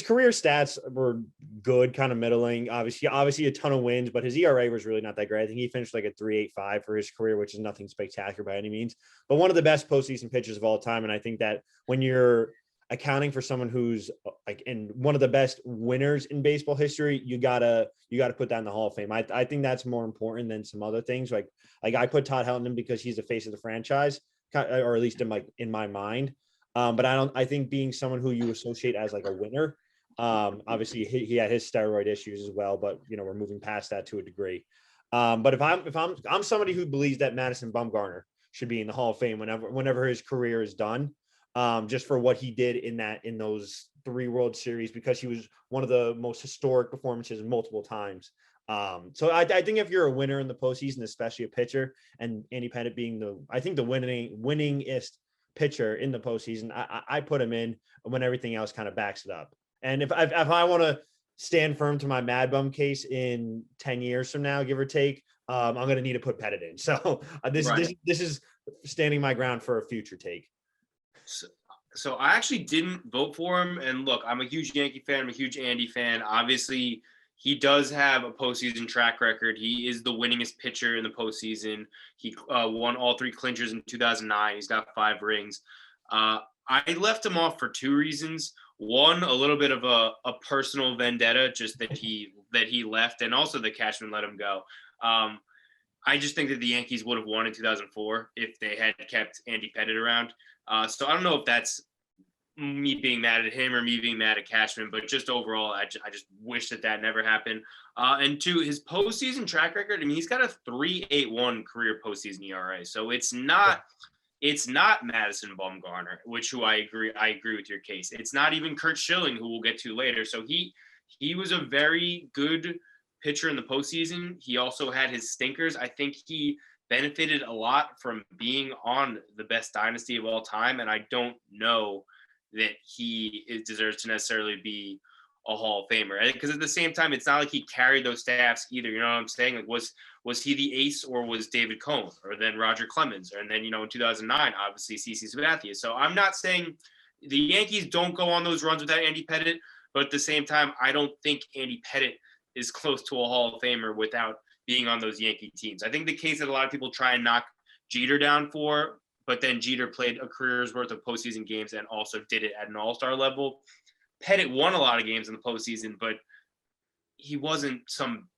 career stats were good, kind of middling. Obviously a ton of wins, but his ERA was really not that great. I think he finished like a 3.85 for his career, which is nothing spectacular by any means, but one of the best postseason pitchers of all time. And I think that when you're accounting for someone who's like in one of the best winners in baseball history, you gotta put that in the Hall of Fame. I think that's more important than some other things. Like I put Todd Hilton because he's the face of the franchise, or at least in my mind. But I think being someone who you associate as like a winner, obviously he had his steroid issues as well, but we're moving past that to a degree. But if I'm somebody who believes that Madison Bumgarner should be in the Hall of Fame whenever his career is done, just for what he did in those 3 World Series, because he was one of the most historic performances multiple times. So I think if you're a winner in the postseason, especially a pitcher, and Andy Pettitte being the winningest pitcher in the postseason, I put him in when everything else kind of backs it up. And if I want to stand firm to my Mad Bum case in 10 years from now, give or take, I'm going to need to put Pettitte in. So this is standing my ground for a future take. So I actually didn't vote for him. And look, I'm a huge Yankee fan. I'm a huge Andy fan. Obviously, he does have a postseason track record. He is the winningest pitcher in the postseason. He won all 3 clinchers in 2009. He's got 5 rings. I left him off for 2 reasons. One, a little bit of a personal vendetta, just that he left, and also that Cashman let him go. I just think that the Yankees would have won in 2004 if they had kept Andy Pettitte around. So I don't know if that's me being mad at him or me being mad at Cashman, but just overall, I just wish that never happened. And 2, his postseason track record, I mean, he's got a 3.81 career postseason ERA. So it's not Madison Bumgarner, who I agree with your case. It's not even Kurt Schilling, who we'll get to later. So he was a very good pitcher in the postseason. He also had his stinkers. I think he benefited a lot from being on the best dynasty of all time, and I don't know that he deserves to necessarily be a Hall of Famer. Because at the same time, it's not like he carried those staffs either. You know what I'm saying? Like, was he the ace, or was David Cohn, or then Roger Clemens, and then, in 2009, obviously CC Sabathia. So I'm not saying the Yankees don't go on those runs without Andy Pettitte, but at the same time, I don't think Andy Pettitte is close to a Hall of Famer without being on those Yankee teams. I think the case that a lot of people try and knock Jeter down for, but then Jeter played a career's worth of postseason games and also did it at an all-star level. Pettitte won a lot of games in the postseason, but he wasn't some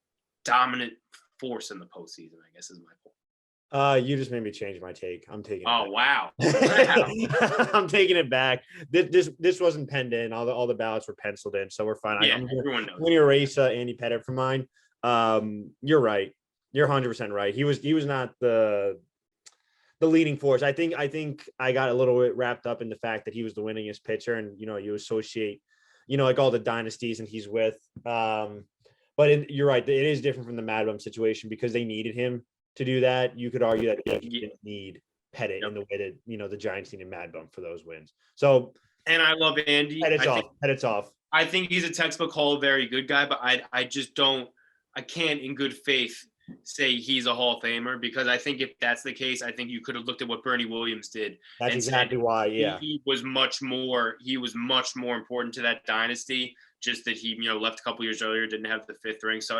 dominant force in the postseason, I guess is my point. You just made me change my take. I'm taking it back. Wow. I'm taking it back. This wasn't penned in. All the ballots were penciled in, so we're fine. Yeah, I'm going to erase Andy Pettitte from mine. You're right. You're 100% right. He was not the leading force. I think I got a little bit wrapped up in the fact that he was the winningest pitcher, and you associate, like all the dynasties and he's with. But you're right. It is different from the Mad Bum situation because they needed him to do that. You could argue that he didn't need Pettitte in the way that the Giants needed Mad Bum for those wins. So, and I love Andy. Pettitte's off. I think he's a textbook Hall, very good guy, but I just don't. I can't, in good faith, say he's a Hall of Famer, because I think if that's the case, I think you could have looked at what Bernie Williams did. That's exactly why. Yeah, he was much more important to that dynasty. Just that he, left a couple years earlier, didn't have the 5th ring. So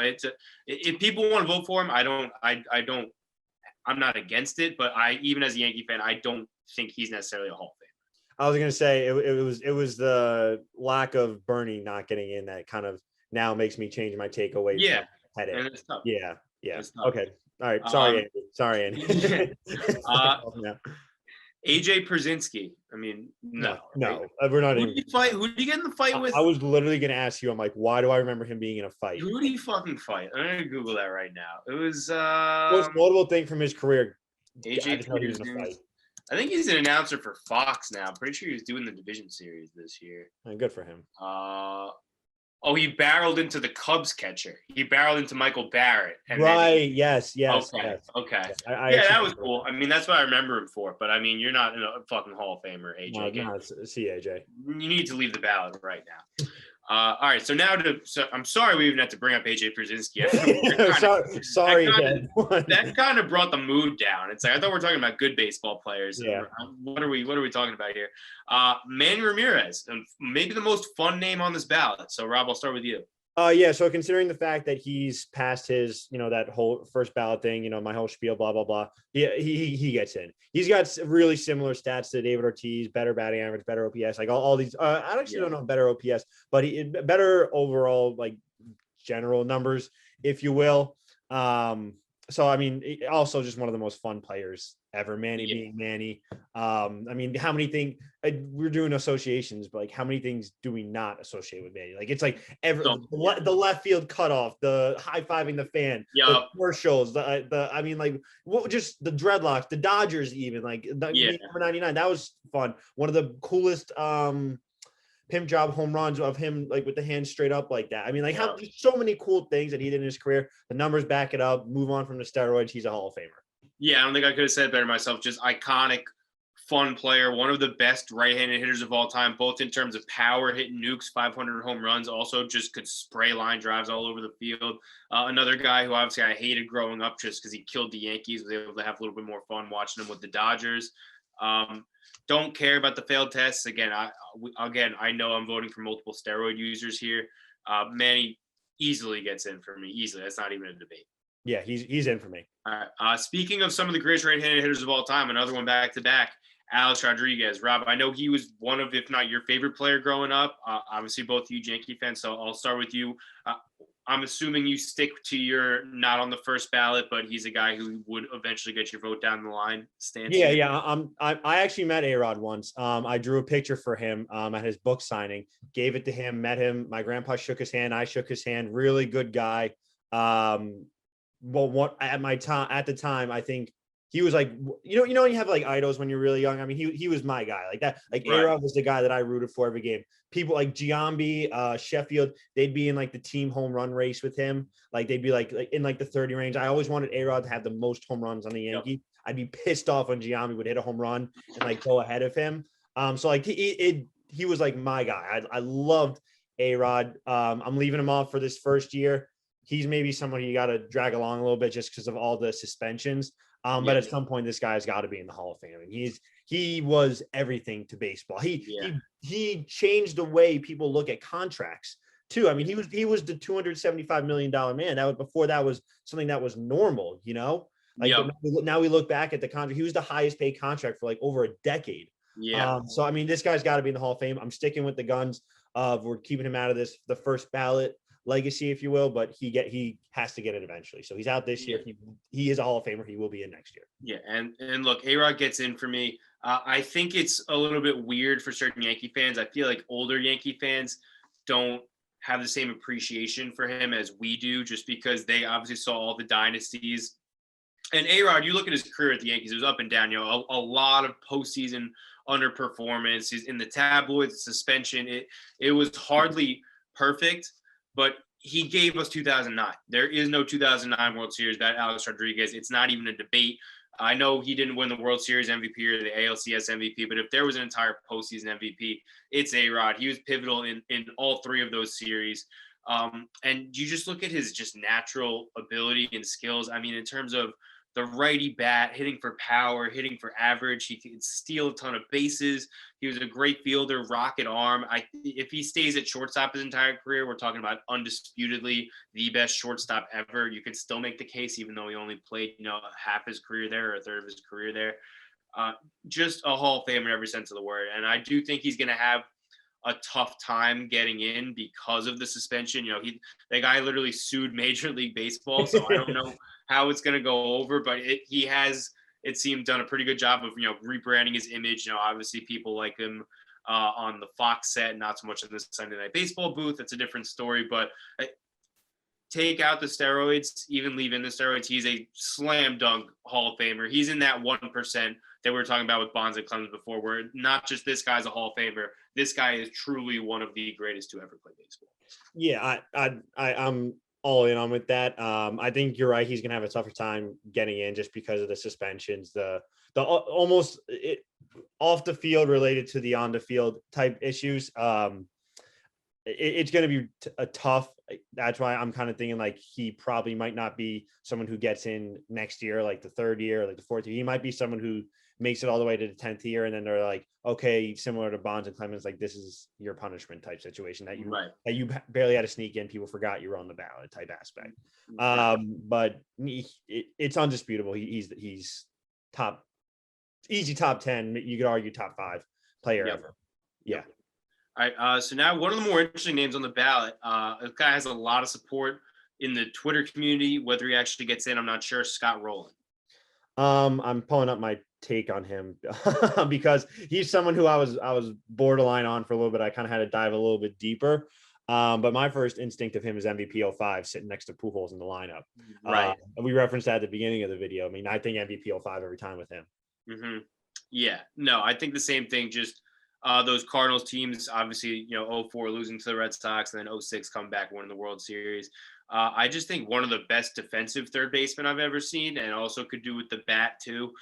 if people want to vote for him, I'm not against it, but even as a Yankee fan, I don't think he's necessarily a Hall of Famer. I was going to say it was the lack of Bernie not getting in that kind of now makes me change my take away. Yeah. From Pettitte. It's tough. Yeah. Okay. All right. Sorry, Andy. AJ Pierzynski. I mean, no, we're not. Who did he get in the fight with? I was literally going to ask you. I'm like, why do I remember him being in a fight? Who did he fucking fight? I'm going to Google that right now. It was most notable thing from his career. AJ Pierzynski. I think he's an announcer for Fox now. I'm pretty sure he was doing the division series this year. Good for him. He barreled into the Cubs catcher. He barreled into Michael Barrett. Right. Yes. Okay. Yes. Okay. That was cool. I mean, that's what I remember him for. But I mean, you're not a fucking Hall of Famer, AJ. No, see AJ. You need to leave the ballot right now. All right. So I'm sorry we even had to bring up AJ Pierzynski. Sorry. That kind of brought the mood down. It's like, I thought we were talking about good baseball players. Yeah. What are we talking about here? Manny Ramirez, maybe the most fun name on this ballot. So Rob, I'll start with you. So considering the fact that he's passed his, that whole first ballot thing, my whole spiel, blah, blah, blah, he gets in. He's got really similar stats to David Ortiz, better batting average, better OPS, like all these. I actually don't know better OPS, but better overall, like general numbers, if you will. so I mean, also just one of the most fun players ever. Manny being Yeah. Manny. I mean, how many things we're doing associations, but like how many things do we not associate with Manny? Like it's like the left field cutoff, the high fiving the fan, the commercials, the I mean, like what just the dreadlocks, the Dodgers, even like the number 99. That was fun. One of the coolest pimp job home runs of him, like with the hands straight up like that. I mean, like how so many cool things that he did in his career. The numbers back it up. Move on from the steroids. He's a Hall of Famer. Yeah, I don't think I could have said it better myself. Just iconic, fun player, one of the best right-handed hitters of all time, both in terms of power, hitting nukes, 500 home runs, also just could spray line drives all over the field. Another guy who obviously I hated growing up just because he killed the Yankees, was able to have a little bit more fun watching him with the Dodgers. Don't care about the failed tests. Again, I know I'm voting for multiple steroid users here. Manny easily gets in for me. Easily. That's not even a debate. Yeah, he's in for me. All right. Speaking of some of the greatest right-handed hitters of all time, another one back to back, Alex Rodriguez. Rob, I know he was one of, if not your favorite player growing up. Obviously, both huge Yankee fans. So I'll start with you. I'm assuming you stick to your not on the first ballot, but he's a guy who would eventually get your vote down the line stance. Yeah. I actually met A-Rod once. I drew a picture for him at his book signing, gave it to him, met him. My grandpa shook his hand. I shook his hand. Really good guy. Well, what at the time, I think he was like, you know, you have like idols when you're really young. I mean, he was my guy like that. Like right. A-Rod was the guy that I rooted for every game. People like Giambi, Sheffield, they'd be in like the team home run race with him. Like they'd be like in like the 30 range. I always wanted A-Rod to have the most home runs on the Yankee. Yep. I'd be pissed off when Giambi would hit a home run and like go ahead of him. So like he was like my guy. I loved A-Rod. I'm leaving him off for this first year. He's maybe someone you got to drag along a little bit just because of all the suspensions. But at some point, this guy's got to be in the Hall of Fame. I mean, he was everything to baseball. He changed the way people look at contracts too. I mean, he was the $275 million man. That was before that was something that was normal, you know. Like now we look back at the contract. He was the highest paid contract for like over a decade. Yeah. So I mean, this guy's got to be in the Hall of Fame. I'm sticking with the guns of we're keeping him out of this, the first ballot legacy, if you will, but he has to get it eventually. So he's out this year. He is a Hall of Famer. He will be in next year. Yeah, and look, A-Rod gets in for me. I think it's a little bit weird for certain Yankee fans. I feel like older Yankee fans don't have the same appreciation for him as we do, just because they obviously saw all the dynasties. And A-Rod, you look at his career at the Yankees, it was up and down. You know, a lot of postseason underperformance. He's in the tabloids, suspension. It was hardly perfect. But he gave us 2009. There is no 2009 World Series without Alex Rodriguez. It's not even a debate. I know he didn't win the World Series MVP or the ALCS MVP, but if there was an entire postseason MVP, it's A-Rod. He was pivotal in all three of those series. And you just look at his just natural ability and skills. I mean, in terms of the righty bat, hitting for power, hitting for average. He could steal a ton of bases. He was a great fielder, rocket arm. If he stays at shortstop his entire career, we're talking about undisputedly the best shortstop ever. You could still make the case, even though he only played, half his career there or a third of his career there. Just a Hall of Fame in every sense of the word. And I do think he's going to have a tough time getting in because of the suspension. The guy literally sued Major League Baseball, so I don't know how it's going to go over, but he has, it seemed, done a pretty good job of, rebranding his image. Obviously people like him on the Fox set, not so much in the Sunday Night Baseball booth. That's a different story, but take out the steroids, even leave in the steroids. He's a slam dunk Hall of Famer. He's in that 1% that we were talking about with Bonds and Clement before, where not just this guy's a Hall of Famer. This guy is truly one of the greatest to ever play baseball. Yeah, I'm all in on with that. I think you're right. He's going to have a tougher time getting in just because of the suspensions, the almost off the field related to the on the field type issues. It's going to be a tough. That's why I'm kind of thinking like he probably might not be someone who gets in next year, like the third year, like the fourth year. He might be someone who makes it all the way to the 10th year. And then they're like, okay, similar to Bonds and Clemens, like this is your punishment type situation that you barely had to sneak in. People forgot you were on the ballot type aspect. But it's undisputable. He's top, easy top 10. You could argue top 5 player ever. Yeah. All right. So now one of the more interesting names on the ballot, this guy has a lot of support in the Twitter community. Whether he actually gets in, I'm not sure. Scott Rollins. I'm pulling up my take on him because he's someone who I was borderline on for a little bit. I kind of had to dive a little bit deeper. But my first instinct of him is MVP 05 sitting next to Pujols in the lineup. Right. We referenced that at the beginning of the video. I mean, I think MVP 05 every time with him. Mm-hmm. Yeah, no, I think the same thing. Just those Cardinals teams, obviously, 04 losing to the Red Sox, and then 06 come back winning the World Series. I just think one of the best defensive third basemen I've ever seen, and also could do with the bat too.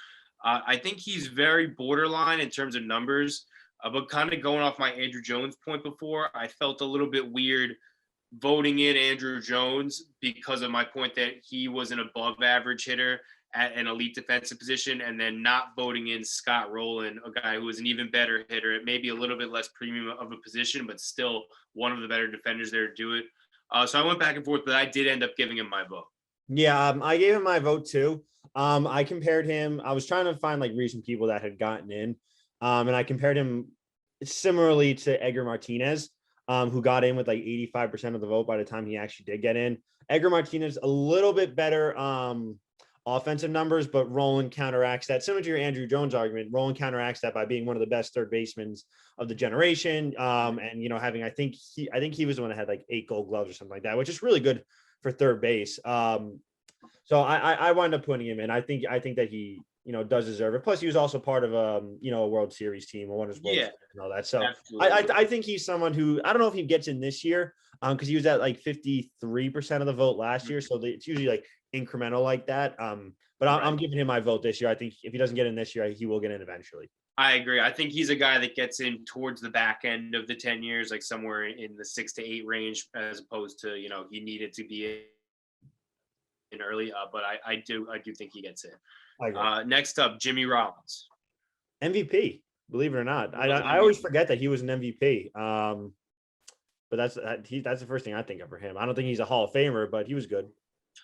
I think he's very borderline in terms of numbers, but kind of going off my Andrew Jones point before, I felt a little bit weird voting in Andrew Jones because of my point that he was an above average hitter at an elite defensive position, and then not voting in Scott Rollins, a guy who is an even better hitter. It may be a little bit less premium of a position, but still one of the better defenders there to do it. So I went back and forth, but I did end up giving him my vote. Yeah, I gave him my vote too. I compared him. I was trying to find like recent people that had gotten in, and I compared him similarly to Edgar Martinez, who got in with like 85% of the vote by the time he actually did get in. Edgar Martinez a little bit better offensive numbers, but Roland counteracts that. Similar to your Andrew Jones argument, Roland counteracts that by being one of the best third basemen of the generation. And having I think he was the one that had like 8 Gold Gloves or something like that, which is really good for third base. So I wound up putting him in. I think that he does deserve it. Plus, he was also part of a World Series team, or one of his World Series and all that. So I think he's someone who, I don't know if he gets in this year, because he was at like 53% of the vote last year. So it's usually like incremental like that. But I'm giving him my vote this year. I think if he doesn't get in this year, he will get in eventually. I agree. I think he's a guy that gets in towards the back end of the 10 years, like somewhere in the 6 to 8 range, as opposed to, he needed to be in early. But I do think he gets in. Next up, Jimmy Rollins. MVP, believe it or not. I always forget that he was an MVP. But that's the first thing I think of for him. I don't think he's a Hall of Famer, but he was good.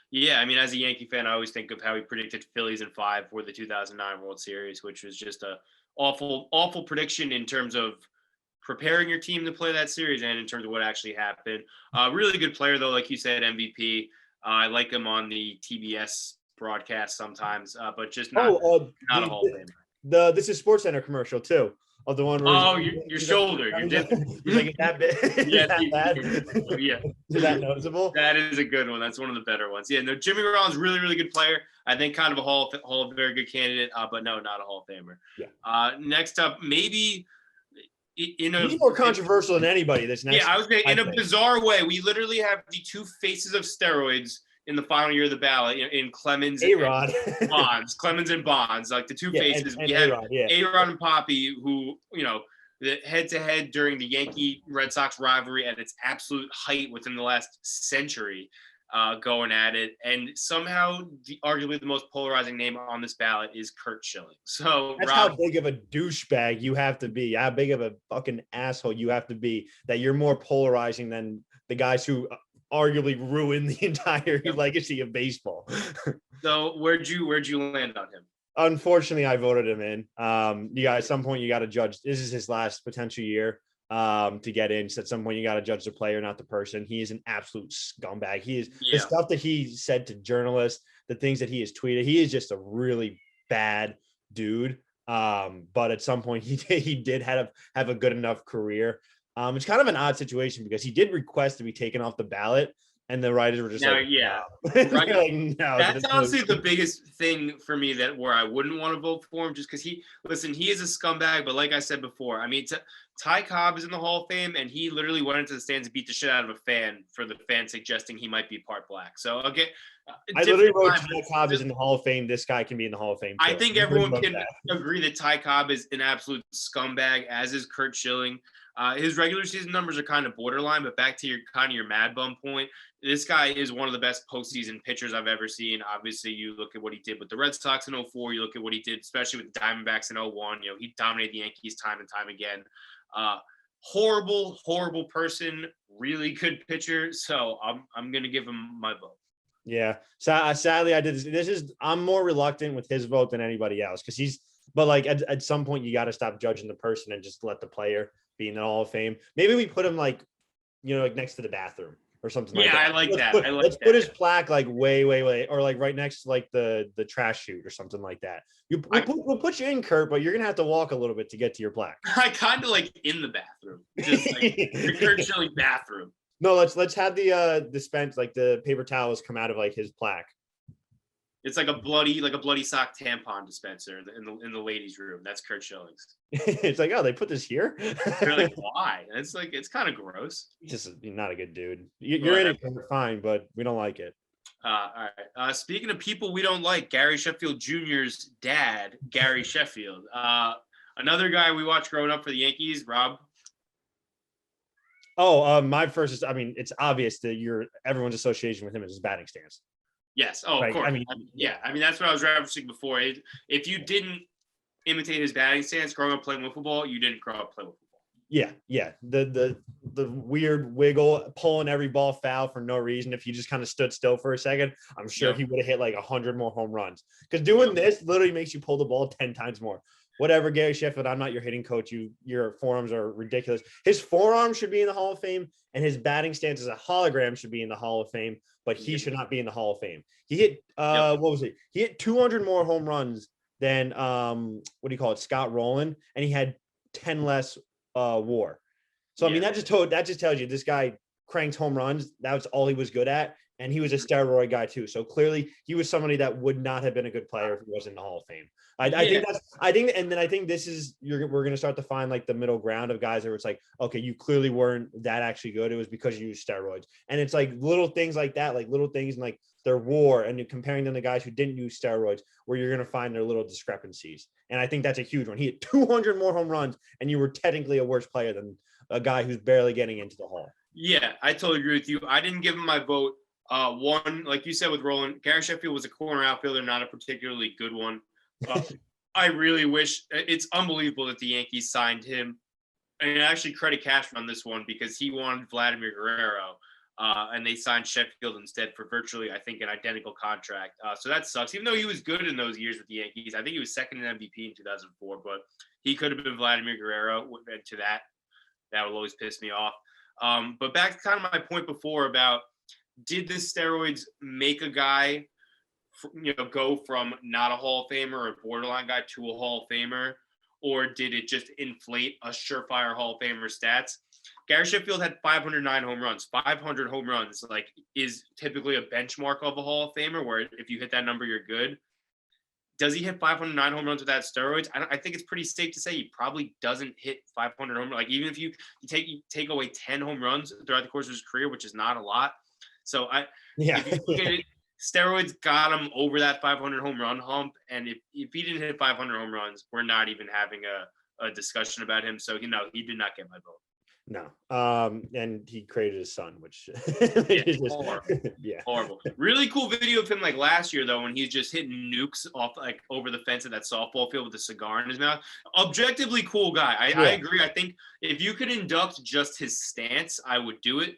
Yeah, I mean, as a Yankee fan, I always think of how he predicted Phillies in 5 for the 2009 World Series, which was just a awful prediction in terms of preparing your team to play that series and in terms of what actually happened. Really good player, though, like you said, MVP. I like him on the TBS broadcast sometimes, but just not a Hall of Famer. This is SportsCenter commercial too. Of the one where your shoulder. You're he's like, is that big? Yeah, yeah. Is that noticeable? That is a good one. That's one of the better ones. Yeah, no, Jimmy Rollins, really good player. I think kind of a Hall of very good candidate, but no, not a Hall of Famer. Yeah. Next up, maybe he's more controversial than anybody. This next. Yeah, I was saying in a bizarre way, we literally have the two faces of steroids in the final year of the ballot, in Clemens and Bonds. Clemens and Bonds, like the two faces. We had A-Rod and Poppy, who, the head-to-head during the Yankee-Red Sox rivalry at its absolute height within the last century, going at it. And somehow, arguably the most polarizing name on this ballot is Curt Schilling. So that's how big of a douchebag you have to be. How big of a fucking asshole you have to be that you're more polarizing than the guys who arguably ruined the entire legacy of baseball. So where'd you land on him? Unfortunately, I voted him in. At some point you got to judge. This is his last potential year to get in. So at some point you got to judge the player, not the person. He is an absolute scumbag. He is the stuff that he said to journalists, the things that he has tweeted. He is just a really bad dude. But at some point he did have a good enough career. It's kind of an odd situation because he did request to be taken off the ballot, and the writers were just no. Like, no. That's honestly the biggest thing for me where I wouldn't want to vote for him, just because he is a scumbag. But like I said before, I mean, Ty Cobb is in the Hall of Fame, and he literally went into the stands and beat the shit out of a fan for the fan suggesting he might be part black. So okay. I literally wrote Ty Cobb is in the Hall of Fame. This guy can be in the Hall of Fame too. I think everyone can agree that Ty Cobb is an absolute scumbag, as is Curt Schilling. His regular season numbers are kind of borderline, but back to your Mad Bum point, this guy is one of the best postseason pitchers I've ever seen. Obviously, you look at what he did with the Red Sox in 04, you look at what he did, especially with the Diamondbacks in 01. He dominated the Yankees time and time again. Horrible person, really good pitcher. So I'm going to give him my vote. Yeah. So sadly, I did this. I'm more reluctant with his vote than anybody else because but like at some point you got to stop judging the person and just let the player be in the Hall of Fame. Maybe we put him like next to the bathroom. or something like Yeah, that. I like that. Let's put his plaque like way, or like right next to like the trash chute or something like that. We'll put you in, Kurt, but you're gonna have to walk a little bit to get to your plaque. I kind of like in the bathroom, just like the Kurt Schilling bathroom. No, let's have the dispense, like the paper towels come out of like his plaque. It's like a bloody sock tampon dispenser in the ladies' room. That's Kurt Schilling's. It's like, oh, they put this here. They're like, why? It's like, it's kind of gross. Just not a good dude. You're in it, fine, but we don't like it. All right. Speaking of people we don't like, Gary Sheffield Jr.'s dad, Gary Sheffield. Another guy we watched growing up for the Yankees, Rob. Oh, my first is, I mean, it's obvious that everyone's association with him is his batting stance. Yes. Oh, of course. I mean, that's what I was referencing before. If you didn't imitate his batting stance growing up playing with football, you didn't grow up playing with football. Yeah. The weird wiggle, pulling every ball foul for no reason. If he just kind of stood still for a second, I'm sure he would have hit like 100 more home runs. Because doing this literally makes you pull the ball 10 times more. Whatever, Gary Sheffield, I'm not your hitting coach. Your forearms are ridiculous. His forearm should be in the Hall of Fame, and his batting stance as a hologram should be in the Hall of Fame, but he should not be in the Hall of Fame. He hit what was it? He hit 200 more home runs than Scott Roland, and he had 10 less WAR. So I mean, that just tells you this guy cranked home runs. That was all he was good at, and he was a steroid guy too. So clearly, he was somebody that would not have been a good player if he was in the Hall of Fame. I think this is we're going to start to find like the middle ground of guys where it's like, okay, you clearly weren't that actually good. It was because you used steroids. And it's like little things like that, like little things like their WAR, and you're comparing them to guys who didn't use steroids, where you're going to find their little discrepancies. And I think that's a huge one. He hit 200 more home runs, and you were technically a worse player than a guy who's barely getting into the Hall. Yeah, I totally agree with you. I didn't give him my vote. One, like you said with Roland, Gary Sheffield was a corner outfielder, not a particularly good one. I really wish, it's unbelievable that the Yankees signed him. And actually credit Cashman on this one, because he wanted Vladimir Guerrero, and they signed Sheffield instead for virtually, I think, an identical contract. So that sucks. Even though he was good in those years with the Yankees, I think he was second in MVP in 2004, but he could have been Vladimir Guerrero. To that will always piss me off. But back to kind of my point before about, did the steroids make a guy go from not a Hall of Famer or a borderline guy to a Hall of Famer, or did it just inflate a surefire Hall of Famer stats? Gary Sheffield had 509 home runs. 500 home runs is typically a benchmark of a Hall of Famer, where if you hit that number, you're good. Does he hit 509 home runs without steroids? I think it's pretty safe to say he probably doesn't hit 500 home runs. Like, even if you take away 10 home runs throughout the course of his career, which is not a lot. So if you look at it, steroids got him over that 500 home run hump. And if he didn't hit 500 home runs, we're not even having a discussion about him. So, he did not get my vote. No. And he created his son, which horrible. Really cool video of him last year though, when he's just hitting nukes off over the fence of that softball field with a cigar in his mouth. Objectively cool guy. I agree. I think if you could induct just his stance, I would do it.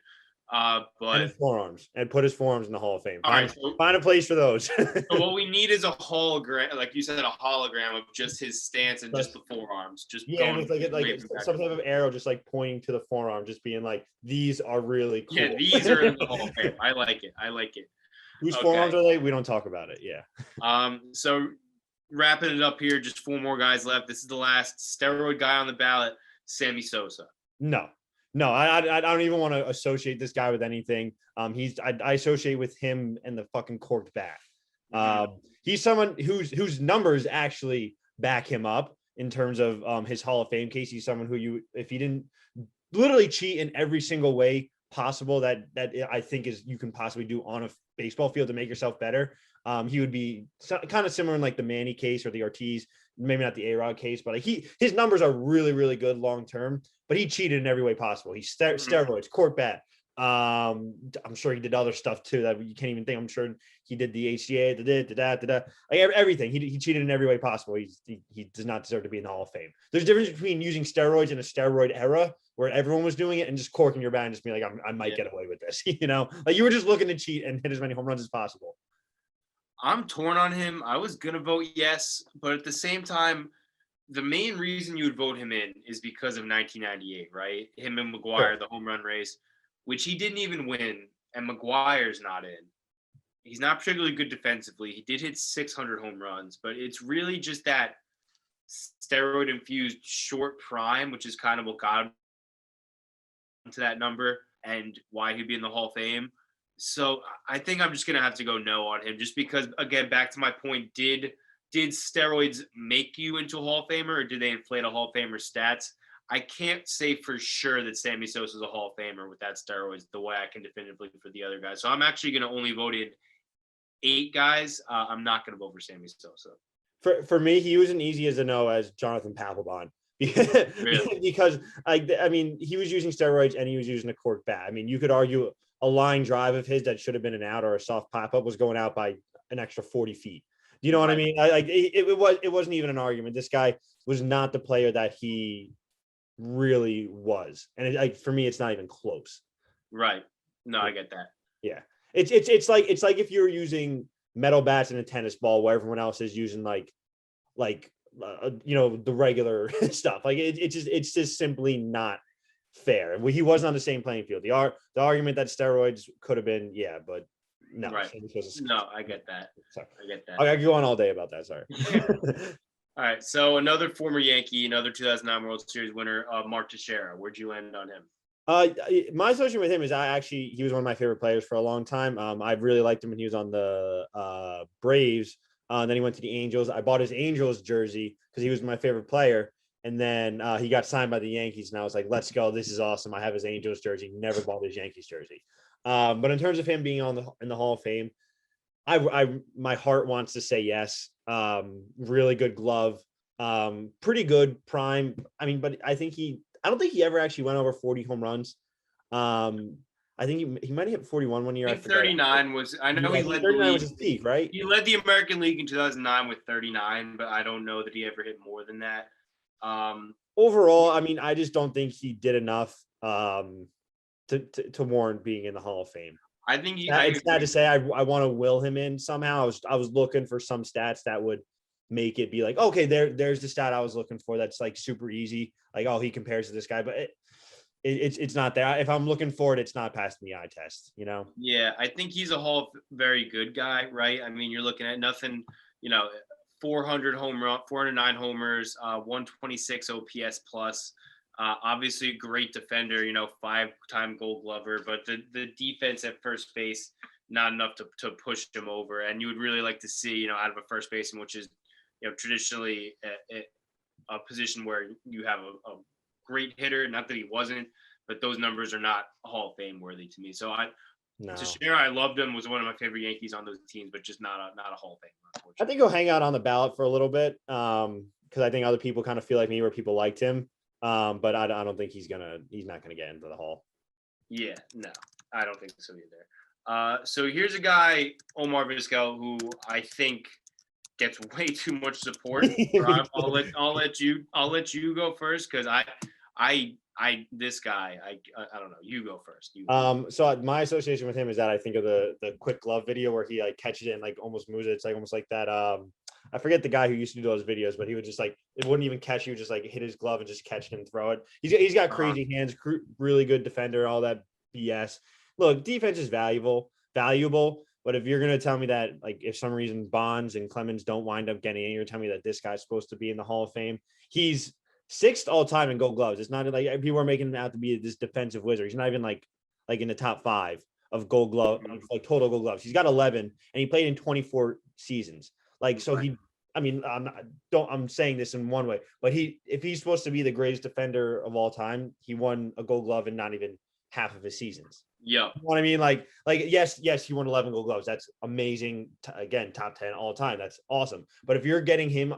But and his forearms, and put his forearms in the Hall of Fame. Find a place for those. So what we need is a hologram, like you said, a hologram of just his stance and just the forearms. Just with some type of arrow, just pointing to the forearm, just being like, these are really cool. Yeah, these are in the Hall of Fame. I like it. Whose forearms are they? We don't talk about it. Yeah. So wrapping it up here, just 4 more guys left. This is the last steroid guy on the ballot, Sammy Sosa. No, I don't even want to associate this guy with anything. I associate with him and the fucking corked bat. He's someone whose numbers actually back him up in terms of his Hall of Fame case. He's someone who if he didn't literally cheat in every single way possible that I think you can possibly do on a baseball field to make yourself better, he would be kind of similar in the Manny case or the Ortiz, maybe not the A-Rod case, but his numbers are really, really good long term. But he cheated in every way possible. He steroids, court bat. I'm sure he did other stuff too that you can't even think. I'm sure he did the HCA, everything. He cheated in every way possible. He does not deserve to be in the Hall of Fame. There's a difference between using steroids in a steroid era where everyone was doing it and just corking your bat and just being like, I might get away with this. You were just looking to cheat and hit as many home runs as possible. I'm torn on him. I was gonna vote yes, but at the same time, the main reason you would vote him in is because of 1998, right? Him and McGuire, the home run race, which he didn't even win. and McGuire's not in. He's not particularly good defensively. He did hit 600 home runs, but it's really just that steroid-infused short prime, which is kind of what got him to that number and why he'd be in the Hall of Fame. So I think I'm just going to have to go no on him just because, again, back to my point, did steroids make you into a Hall of Famer or did they inflate a Hall of Famer stats? I can't say for sure that Sammy Sosa is a Hall of Famer with that steroids the way I can definitively for the other guys. So I'm actually going to only vote in 8 guys. I'm not going to vote for Sammy Sosa. For me, he was as easy as a no as Jonathan Pablon. Really? Because I mean, he was using steroids and he was using a cork bat. I mean, you could argue a line drive of his that should have been an out or a soft pop up was going out by an extra 40 feet. Do you know what I mean? It wasn't even an argument. This guy was not the player that he really was, and for me, it's not even close. Right? No, I get that. Yeah, it's like if you're using metal bats in a tennis ball where everyone else is using the regular stuff. Like it's just simply not fair. He wasn't on the same playing field. The argument that steroids could have been, yeah, but no. Right. No, I get that. Sorry. I get that. I could go on all day about that. Sorry. All right. So another former Yankee, another 2009 World Series winner, Mark Teshera. Where'd you land on him? My association with him is he was one of my favorite players for a long time. I really liked him when he was on the Braves. Then he went to the Angels. I bought his Angels jersey because he was my favorite player. And then he got signed by the Yankees, and I was like, let's go. This is awesome. I have his Angels jersey. Never bought his Yankees jersey. But in terms of him being in the Hall of Fame, my heart wants to say yes. Really good glove. Pretty good prime. I mean, but I don't think he ever actually went over 40 home runs. I think he might have hit 41 one year. I think 39 was. I know he led 39 the league. Was his peak, right? He led the American League in 2009 with 39, but I don't know that he ever hit more than that. Overall, I mean, I just don't think he did enough to warrant being in the Hall of Fame. I think it's sad to say. I want to will him in somehow. I was looking for some stats that would make it be like, okay, there's the stat I was looking for. That's like super easy. Like, oh, he compares to this guy, but it's not there. If I'm looking for it, it's not past the eye test, you know? Yeah, I think he's a very good guy, right? I mean, you're looking at nothing, 409 homers, 126 OPS plus. Obviously a great defender, 5-time Gold Glover, but the defense at first base, not enough to push him over. And you would really like to see, out of a first baseman, which is, traditionally a position where you have a great hitter. Not that he wasn't, but those numbers are not Hall of Fame worthy to me. So Teshera, I loved him, was one of my favorite Yankees on those teams, but just not a Hall of Fame, unfortunately. I think he'll hang out on the ballot for a little bit because I think other people kind of feel like me where people liked him. But I don't think he's not gonna get into the Hall. Yeah, no, I don't think so either. So here's a guy, Omar Briscoe, who I think gets way too much support. I'll let you go first because this guy, I don't know. You go first. So my association with him is that I think of the quick glove video where he like catches it and like almost moves it. It's like almost like that. I forget the guy who used to do those videos, but he would just like, it wouldn't even catch you, just like hit his glove and just catch it and throw it. He's got crazy hands, really good defender, all that BS. Look, defense is valuable, but if you're going to tell me that, like, if some reason Bonds and Clemens don't wind up getting in, you're telling me that this guy's supposed to be in the Hall of Fame. He's 6th all time in Gold Gloves. It's not like people are making him out to be this defensive wizard. He's not even like in the top 5 of Gold Glove, like total Gold Gloves. He's got 11 and he played in 24 seasons. Like, so I'm saying this in one way, but if he's supposed to be the greatest defender of all time, he won a Gold Glove in not even half of his seasons. Yeah. You know what I mean? Like, yes, he won 11 Gold Gloves. That's amazing. Again, top 10 all time. That's awesome. But if you're getting him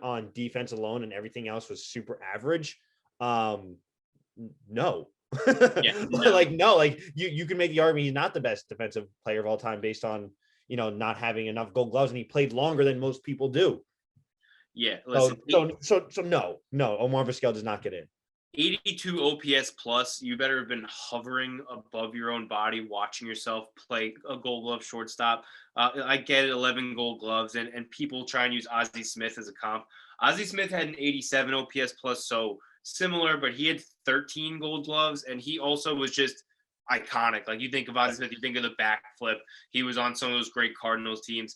on defense alone and everything else was super average, no. Yeah, no. Like you can make the argument he's not the best defensive player of all time based on, not having enough Gold Gloves, and he played longer than most people do. Yeah. Listen, so no, Omar Briscoe does not get in. 82 OPS plus, you better have been hovering above your own body, watching yourself play a Gold Glove shortstop. I get it, 11 Gold Gloves, and people try and use Ozzie Smith as a comp. Ozzie Smith had an 87 OPS plus, so similar, but he had 13 Gold Gloves, and he also was just iconic. Like you think of Ozzie Smith, you think of the backflip. He was on some of those great Cardinals teams.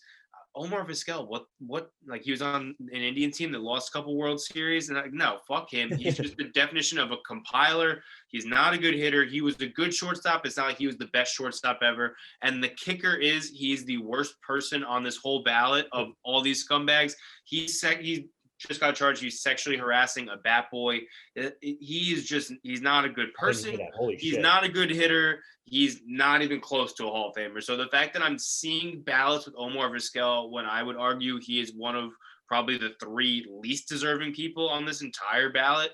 Omar Vizquel, what? Like he was on an Indian team that lost a couple World Series, and no, fuck him. He's just the definition of a compiler. He's not a good hitter. He was a good shortstop. It's not like he was the best shortstop ever. And the kicker is he's the worst person on this whole ballot of all these scumbags. He just got charged. He's sexually harassing a bat boy. He's not a good person. He's not a good hitter. He's not even close to a Hall of Famer. So the fact that I'm seeing ballots with Omar Vizquel, when I would argue he is one of probably the 3 least deserving people on this entire ballot,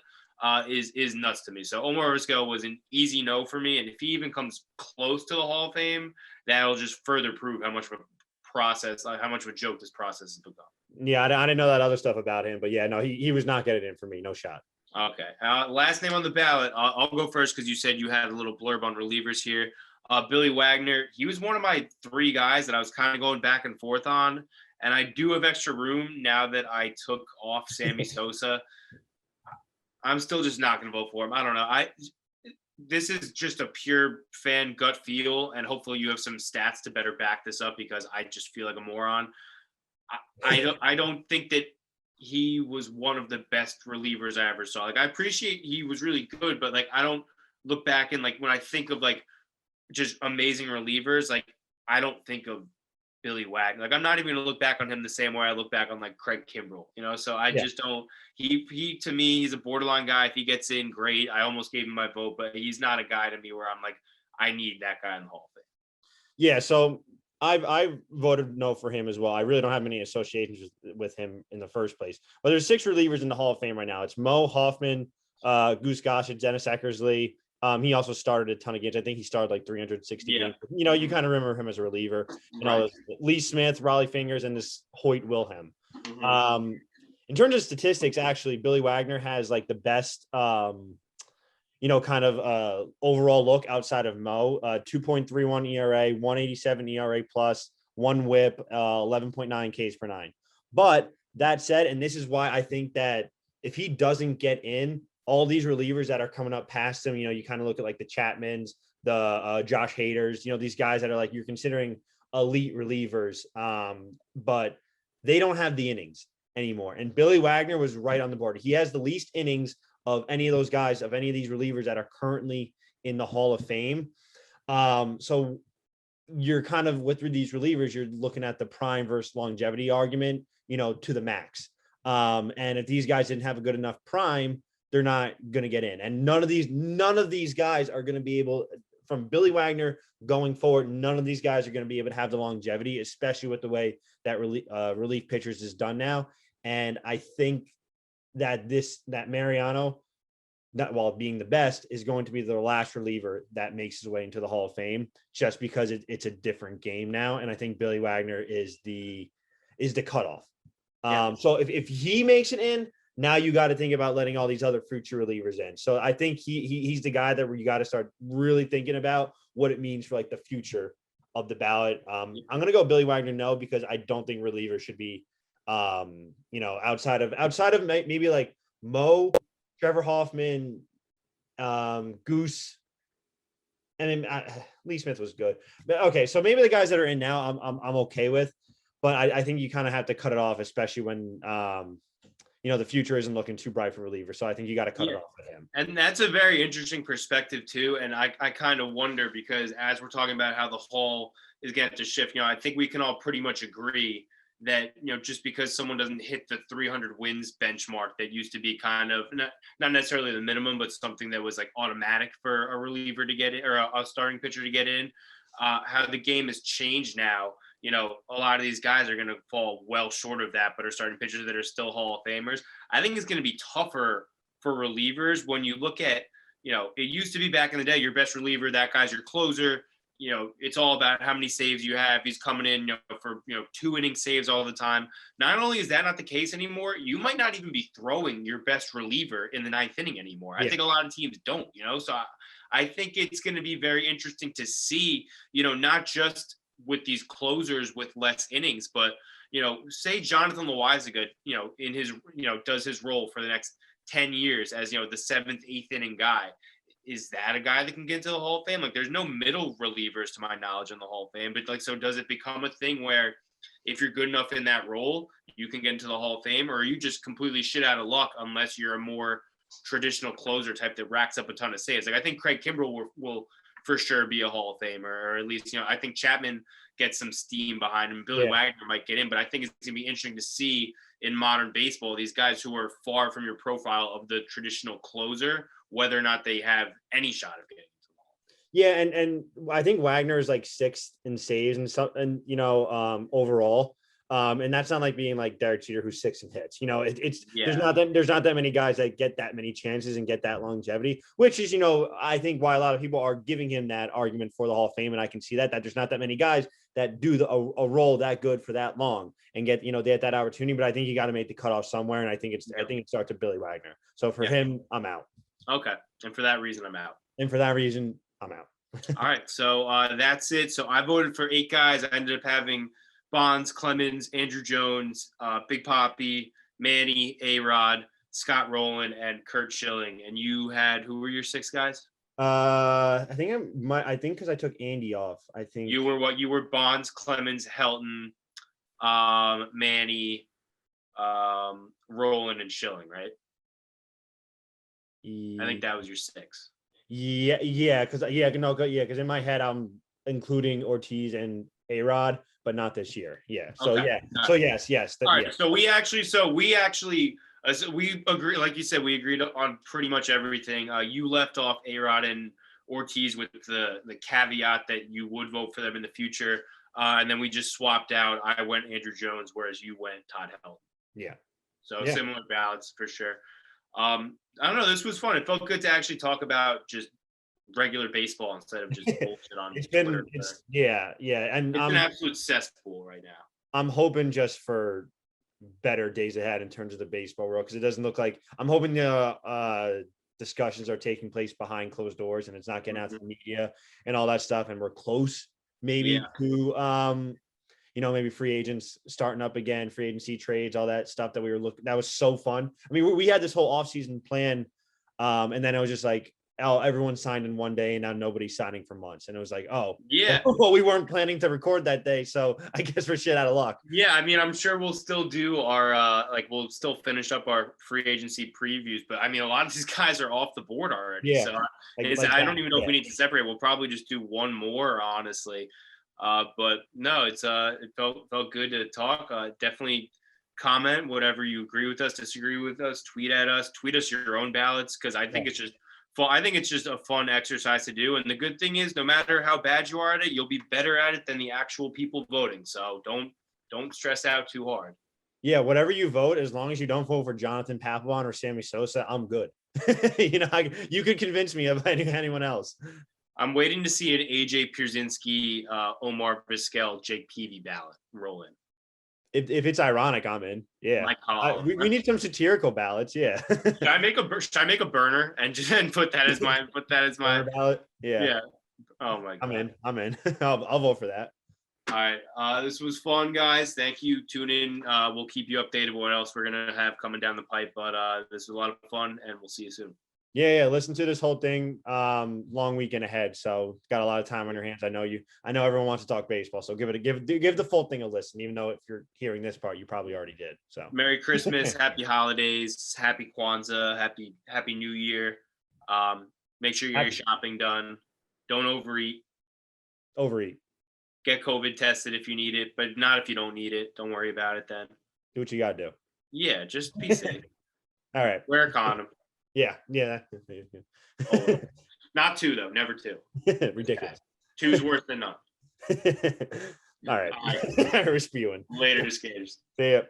is nuts to me. So Omar Briscoe was an easy no for me. And if he even comes close to the Hall of Fame, that'll just further prove how much of a process, how much of a joke this process has become. Yeah, I didn't know that other stuff about him, but yeah, no, he was not getting in for me. No shot. Okay. Last name on the ballot. I'll go first because you said you had a little blurb on relievers here. Billy Wagner. He was one of my 3 guys that I was kind of going back and forth on. And I do have extra room now that I took off Sammy Sosa. I'm still just not going to vote for him. I don't know. This is just a pure fan gut feel, and hopefully you have some stats to better back this up because I just feel like a moron. I don't think that he was one of the best relievers I ever saw. Like, I appreciate he was really good, but like, I don't look back and like, when I think of like just amazing relievers, like I don't think of Billy Wagner. Like, I'm not even gonna look back on him the same way I look back on like Craig Kimbrell, so I just don't, he to me, he's a borderline guy. If he gets in, great. I almost gave him my vote, but he's not a guy to me where I'm like, I need that guy in the Hall of Fame. Yeah. So I voted no for him as well. I really don't have any associations with him in the first place. But there's 6 relievers in the Hall of Fame right now. It's Mo, Hoffman, Goose Gossett, Dennis Eckersley. He also started a ton of games. I think he started like 360 games. You kind of remember him as a reliever. And all this, Lee Smith, Raleigh Fingers, and this Hoyt Wilhelm. Mm-hmm. In terms of statistics, actually, Billy Wagner has like the best overall look outside of Mo. 2.31 ERA, 187 ERA plus, 1 WHIP, 11.9 Ks per 9. But that said, and this is why I think that if he doesn't get in, all these relievers that are coming up past him, you kind of look at like the Chapmans, the Josh Haders, these guys that are like, you're considering elite relievers, but they don't have the innings anymore. And Billy Wagner was right on the board. He has the least innings of any of those guys, of any of these relievers that are currently in the Hall of Fame. So you're kind of, with these relievers, you're looking at the prime versus longevity argument, to the max. And if these guys didn't have a good enough prime, they're not going to get in. And none of these guys are going to be able, from Billy Wagner going forward, none of these guys are going to be able to have the longevity, especially with the way that relief pitchers is done now. And I think that Mariano, while being the best, is going to be the last reliever that makes his way into the Hall of Fame, just because it's a different game now. And I think Billy Wagner is the cutoff. So if he makes it in, now you got to think about letting all these other future relievers in. So I think he's the guy that you got to start really thinking about what it means for like the future of the ballot. I'm going to go Billy Wagner no, because I don't think relievers should be outside of maybe like Mo, Trevor Hoffman, Goose, and then Lee Smith was good. But okay, so maybe the guys that are in now, I'm okay with, but I think you kind of have to cut it off, especially when the future isn't looking too bright for relievers. So I think you got to cut it off with him. And that's a very interesting perspective too. And I kind of wonder, because as we're talking about how the Hall is going to shift, I think we can all pretty much agree that, just because someone doesn't hit the 300 wins benchmark that used to be kind of not necessarily the minimum, but something that was like automatic for a reliever to get in, or a starting pitcher to get in, how the game has changed now. A lot of these guys are going to fall well short of that, but are starting pitchers that are still Hall of Famers. I think it's going to be tougher for relievers when you look at, it used to be back in the day, your best reliever, that guy's your closer. It's all about how many saves you have. He's coming in, for 2 inning saves all the time. Not only is that not the case anymore, you might not even be throwing your best reliever in the 9th inning anymore. I think a lot of teams don't, so I think it's going to be very interesting to see, not just with these closers with less innings, but, say Jonathan Loaizaga, in his, does his role for the next 10 years as, the 7th, 8th inning guy. is that a guy that can get into the Hall of Fame? Like, there's no middle relievers to my knowledge in the Hall of Fame, but like, so does it become a thing where if you're good enough in that role, you can get into the Hall of Fame, or are you just completely shit out of luck unless you're a more traditional closer type that racks up a ton of saves? Like, I think Craig Kimbrell will for sure be a Hall of Famer, or at least, I think Chapman gets some steam behind him. Billy Wagner might get in, but I think it's going to be interesting to see in modern baseball, these guys who are far from your profile of the traditional closer, whether or not they have any shot of getting into the Hall. Yeah, and I think Wagner is like 6th in saves and overall. And that's not like being like Derek Jeter, who's 6th in hits. There's not that many guys that get that many chances and get that longevity, which is, I think why a lot of people are giving him that argument for the Hall of Fame. And I can see that there's not that many guys that do a role that good for that long and get, they get that opportunity. But I think you got to make the cutoff somewhere. And I think it starts with Billy Wagner. So for him, I'm out. Okay. And for that reason, I'm out. All right. So that's it. So I voted for 8 guys. I ended up having Bonds, Clemens, Andrew Jones, Big Papi, Manny, A-Rod, Scott Roland, and Kurt Schilling. And you had, who were your 6 guys? I think because I took Andy off. I think you were Bonds, Clemens, Helton, Manny, Roland, and Schilling, right? I think that was your 6. Yeah, because in my head I'm including Ortiz and A-Rod, but not this year. Yeah. So okay. Yes. All right. So we actually we agree, like you said, we agreed on pretty much everything. You left off A-Rod and Ortiz with the caveat that you would vote for them in the future. And then we just swapped out. I went Andrew Jones, whereas you went Todd Hilton. Yeah. So similar ballots for sure. I don't know. This was fun. It felt good to actually talk about just regular baseball instead of just bullshit on Twitter. And it's an absolute cesspool right now. I'm hoping just for better days ahead in terms of the baseball world, because it doesn't look like, I'm hoping the discussions are taking place behind closed doors and it's not getting out to the media and all that stuff, and we're close maybe to maybe free agents starting up again, free agency trades, all that stuff that we were looking. That was so fun. I mean, we had this whole offseason plan, and then it was just like, everyone signed in one day and now nobody's signing for months. And it was like, well, we weren't planning to record that day. So I guess we're shit out of luck. Yeah. I mean, I'm sure we'll still do our, we'll still finish up our free agency previews, but I mean, a lot of these guys are off the board already. Yeah. So I don't even know if we need to separate. We'll probably just do one more, honestly. But no, it felt good to talk. Definitely comment whatever you agree with us, disagree with us, tweet us your own ballots. Cause I think it's just a fun exercise to do. And the good thing is, no matter how bad you are at it, you'll be better at it than the actual people voting. So don't stress out too hard. Yeah. Whatever you vote, as long as you don't vote for Jonathan Pablon or Sammy Sosa, I'm good. You could convince me of anyone else. I'm waiting to see an AJ Pierzynski, Omar Briscoe, Jake Peavy ballot roll in. If it's ironic, I'm in. Yeah, we need some satirical ballots. Yeah. Should I make a burner and put that as my ballot? Yeah. Oh my God. I'm in. I'll vote for that. All right. This was fun, guys. Thank you. Tune in. We'll keep you updated with what else we're gonna have coming down the pipe. But this was a lot of fun, and we'll see you soon. Yeah. Listen to this whole thing. Long weekend ahead, so got a lot of time on your hands. I know everyone wants to talk baseball, so give the full thing a listen. Even though if you're hearing this part, you probably already did. So Merry Christmas, Happy Holidays, Happy Kwanzaa, Happy New Year. Make sure you get your shopping done. Don't overeat. Get COVID tested if you need it, but not if you don't need it. Don't worry about it then. Do what you gotta do. Yeah, just be safe. All right. Wear a condom. Yeah. Oh, not 2 though. Never 2. Ridiculous. 2's worse than none. All right. We're spewing. Later, skaters. See ya.